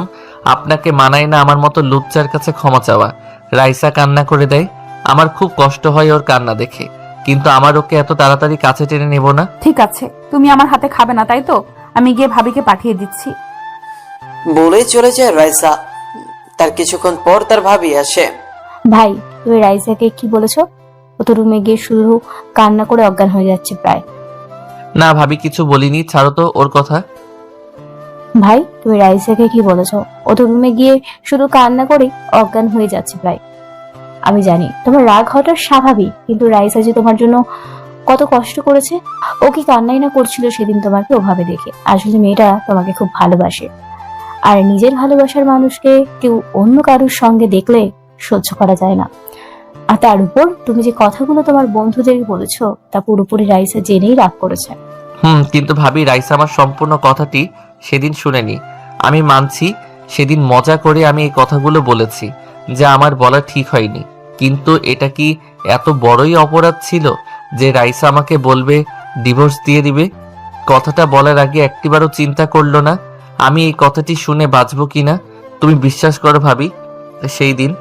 Speaker 2: আপনাকে মানায় না আমার মতো লুচ্চার কাছে ক্ষমা চাওয়া। রাইসা কান্না করে দেয়। আমার খুব কষ্ট হয় ওর কান্না দেখে, কিন্তু আমার ওকে এত তাড়াতাড়ি কাছে টেনে নেব না।
Speaker 1: ঠিক আছে, তুমি আমার হাতে খাবে না তাই তো? আমি গিয়ে ভাবিকে পাঠিয়ে দিচ্ছি।
Speaker 3: বলে চলে যায় রাইসা। তার কিছুক্ষণ পর তার ভাবি আসে।
Speaker 6: ভাই, তুমি রাইসাকে কি বলেছো? ও তো রুমে গিয়ে শুধু কান্না করে অজ্ঞান হয়ে যাচ্ছে প্রায়।
Speaker 2: না ভাবি, কিছু বলিনি, ছাড়ো তো ওর কথা।
Speaker 6: ভাই, তুমি রাইসাকে কি বলেছো? ও তো রুমে গিয়ে শুধু কান্না করে অজ্ঞান হয়ে যাচ্ছে প্রায়। আমি জানি তোমার রাগ হওয়াটা স্বাভাবিক, কিন্তু রাইসা যে তোমার জন্য কত কষ্ট করেছে। ও কি কান্নাই না করছিল সেদিন তোমাকে ওভাবে দেখে? আসলে মেয়েটা তোমাকে খুব ভালোবাসে, আর নিজের ভালোবাসার মানুষকে কেউ অন্য কারোর সঙ্গে দেখলে সহ্য করা যায় না। আর তার উপর তুমি যে কথাগুলো তোমার বন্ধুদের বলেছো তা পুরোপুরি রাইসা জেনেই রাগ করেছে।
Speaker 2: কিন্তু ভাবি, রাইসা আমার সম্পূর্ণ কথাটি সেদিন শুনেনি। আমি মানছি সেদিন মজা করে আমি এই কথাগুলো বলেছি যে আমার বলা ঠিক হয়নি, কিন্তু এটা কি এত বড়ই অপরাধ ছিল যে রাইসা আমাকে বলবে ডিভোর্স দিয়ে দিবে? কথাটা বলার আগে একটিবারও চিন্তা করলো না আমি এই কথাটি শুনে বাঁচবো কিনা। তুমি বিশ্বাস করো ভাবি, সেই দিন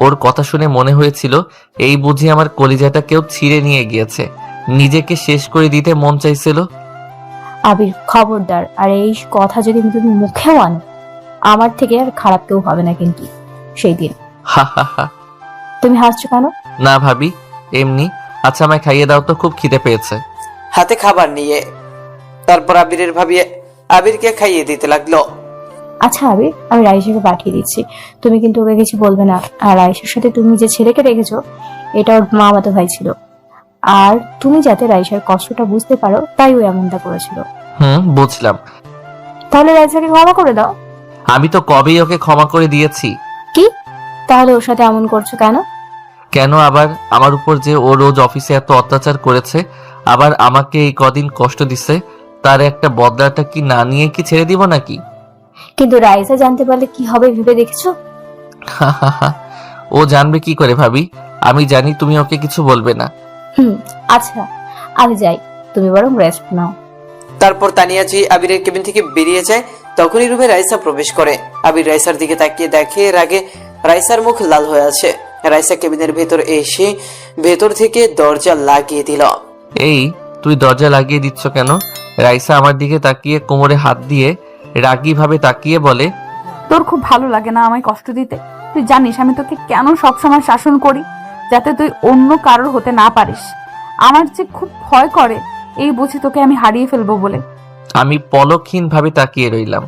Speaker 2: ওর কথা শুনে মনে হয়েছিল এই বুঝি আমার কলিজাটা কেউ ছিঁড়ে নিয়ে গিয়েছে, নিজেকে শেষ করে দিতে মন চাইছিল।
Speaker 6: আবির, খবরদার, আর এই কথা যদি তুমি মুখেও আনো, আমার থেকে আর খারাপ কেউ হবে না কিন্তু সেই দিন।
Speaker 2: হা হা হা।
Speaker 6: তুমি হাসছো কেন?
Speaker 2: না ভাবি, এমনি। আচ্ছা আমায় খাইয়ে দাও তো, খুব খিদে পেয়েছে।
Speaker 3: হাতে খাবার নিয়ে তারপর আবিরের ভাবি আবিরকে খাইয়ে দিতে লাগলো।
Speaker 6: আচ্ছা আবির, আমি রাইসাকে পাঠিয়ে দিচ্ছি, তুমি কিন্তু ওকে কিছু বলবে না। আর রাইসার সাথে তুমি যে ছেলেকে রেখেছো এটা ওর মামাতো ভাই ছিল, আর তুমি যাতে রাইসার কষ্টটা বুঝতে পারো তাই ও এমনটা করেছিল।
Speaker 2: বুঝলাম।
Speaker 6: তাহলে রাইসাকে ক্ষমা করে দাও।
Speaker 2: আমি তো কবেই ওকে ক্ষমা করে দিয়েছি।
Speaker 6: কি? তাহলে ওর সাথে এমন করছো কেন?
Speaker 2: কেন আবার? আমার উপর যে ও রোজ অফিসে এত অত্যাচার করেছে, আবার আমাকে এই কদিন কষ্ট দিছে, তার একটা বদলাটা কি না নিয়ে কি ছেড়ে দিব নাকি?
Speaker 6: কিন্তু রাইসা জানতে পারলে কি হবে ভেবে দেখেছো?
Speaker 2: ও জানবে কি করে ভাবি? আমি জানি তুমি ওকে কিছু বলবে না।
Speaker 6: আচ্ছা আমি যাই, তুমি বরং রেস্ট নাও।
Speaker 3: তারপর তানিয়াজি আবিরের কেবিন থেকে বেরিয়ে যায়। তখনই রুমে রাইসা প্রবেশ করে। আবির রাইসার দিকে তাকিয়ে দেখে এর আগে রাইসার মুখ লাল হয়ে আছে। রাইসা কেবিনের ভেতর এসে ভেতর থেকে দরজা লাগিয়ে দিল।
Speaker 2: এই, তুই দরজা লাগিয়ে দিচ্ছ কেন? রাইসা আমার দিকে তাকিয়ে কোমরে হাত দিয়ে রাগী ভাবে তাকিয়ে বলে,
Speaker 1: তোর খুব ভালো লাগে না আমায় কষ্ট দিতে? তুই জানিস আমি তোকে কেন সবসময় শাসন করি, যাতে তুই অন্য কারোর হতে না পারিস। আমার যে খুব ভয় করে এই বুঝি তোকে আমি হারিয়ে ফেলবো বলে।
Speaker 2: আমি পলকহীন ভাবে তাকিয়ে রইলাম।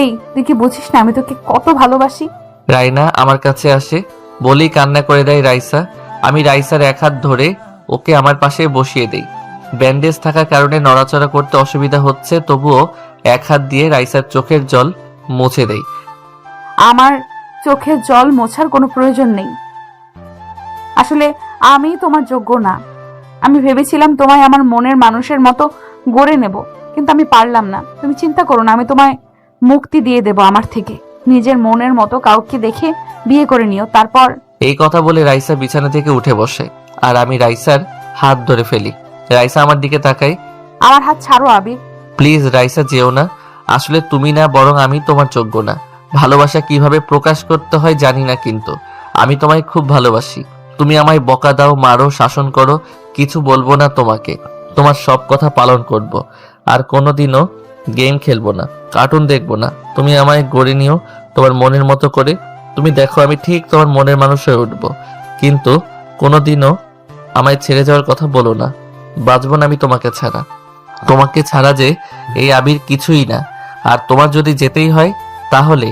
Speaker 1: এই, তুই কি বুঝিস না আমি তোকে কত ভালোবাসি?
Speaker 2: রাইনা আমার কাছে আসে, বলেই কান্না করে দেয় রাইসা। আমি রাইসার এক হাত ধরে ওকে আমার পাশে বসিয়ে দেই। ব্যান্ডেজ থাকার কারণে নড়াচড়া করতে অসুবিধা হচ্ছে, তবুও এক হাত দিয়ে রাইসার চোখের জল মুছে দেই।
Speaker 1: আমার চোখের জল মোছার কোনো প্রয়োজন নেই। আসলে আমি তোমার যোগ্য না। আমি ভেবেছিলাম তোমায় আমার মনের মানুষের মতো গড়ে নেব, কিন্তু আমি পারলাম না। তুমি চিন্তা করো না, আমি তোমায় মুক্তি দিয়ে দেব আমার থেকে। নিজের মনের মতো কাউকে দেখে বিয়ে করে নিও, তারপর।
Speaker 2: এই কথা বলে রাইসা বিছানা থেকে উঠে বসে, আর আমি রাইসার হাত ধরে ফেলি। রাইসা আমার দিকে তাকায়।
Speaker 1: আমার হাত ছাড়ো আবির।
Speaker 2: প্লিজ রাইসা, যেও না। আসলে তুমি না, বরং আমি তোমার যোগ্য না। ভালোবাসা কিভাবে প্রকাশ করতে হয় জানি না, কিন্তু আমি তোমায় খুব ভালোবাসি। তুমি আমায় বকা দাও, মারো, শাসন করো, কিছু বলবো না তোমাকে। তোমার সব কথা পালন করব, আর কোনোদিনও গেম খেলবো না, কার্টুন দেখবো না। তুমি আমায় গড়ে নিও তোমার মনের মতো করে। তুমি দেখো আমি ঠিক তোমার মনের মানুষ হয়ে উঠবো, কিন্তু কোনোদিনও আমায় ছেড়ে যাওয়ার কথা বলো না। বাঁচবো না আমি তোমাকে ছাড়া। তোমাকে ছাড়া যে এই আবির কিছুই না। আর তোমার যদি যেতেই হয় তাহলে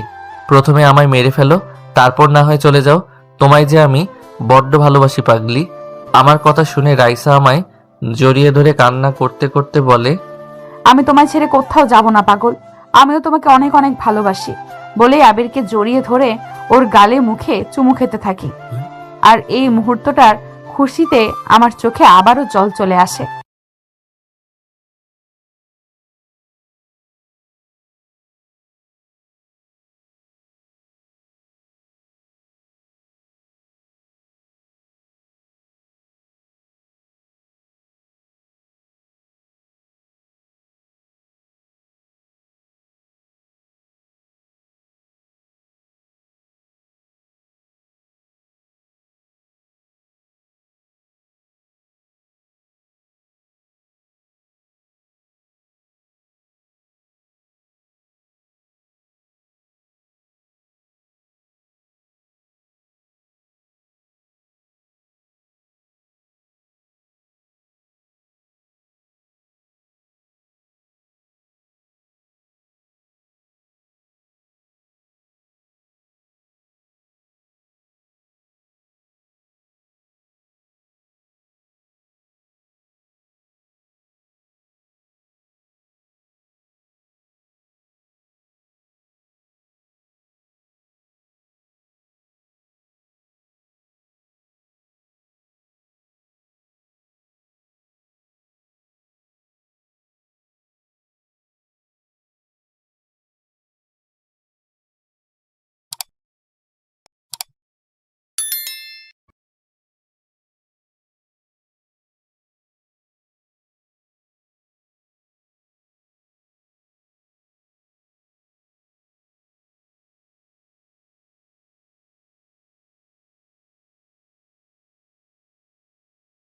Speaker 2: প্রথমে আমায় মেরে ফেলো, তারপর না হয় চলে যাও। তোমায় যে আমি বড্ড ভালোবাসি পাগলি। আমার কথা শুনে রাইসা আমায় জড়িয়ে ধরে কান্না করতে করতে বলে,
Speaker 1: আমি তোমায় ছেড়ে কোথাও যাব না পাগল। আমিও তোমাকে অনেক অনেক ভালোবাসি। বলেই আবিরকে জড়িয়ে ধরে ওর গালে মুখে চুমু খেতে থাকি। আর এই মুহূর্তটার খুশিতে আমার চোখে আবারও জল চলে আসে।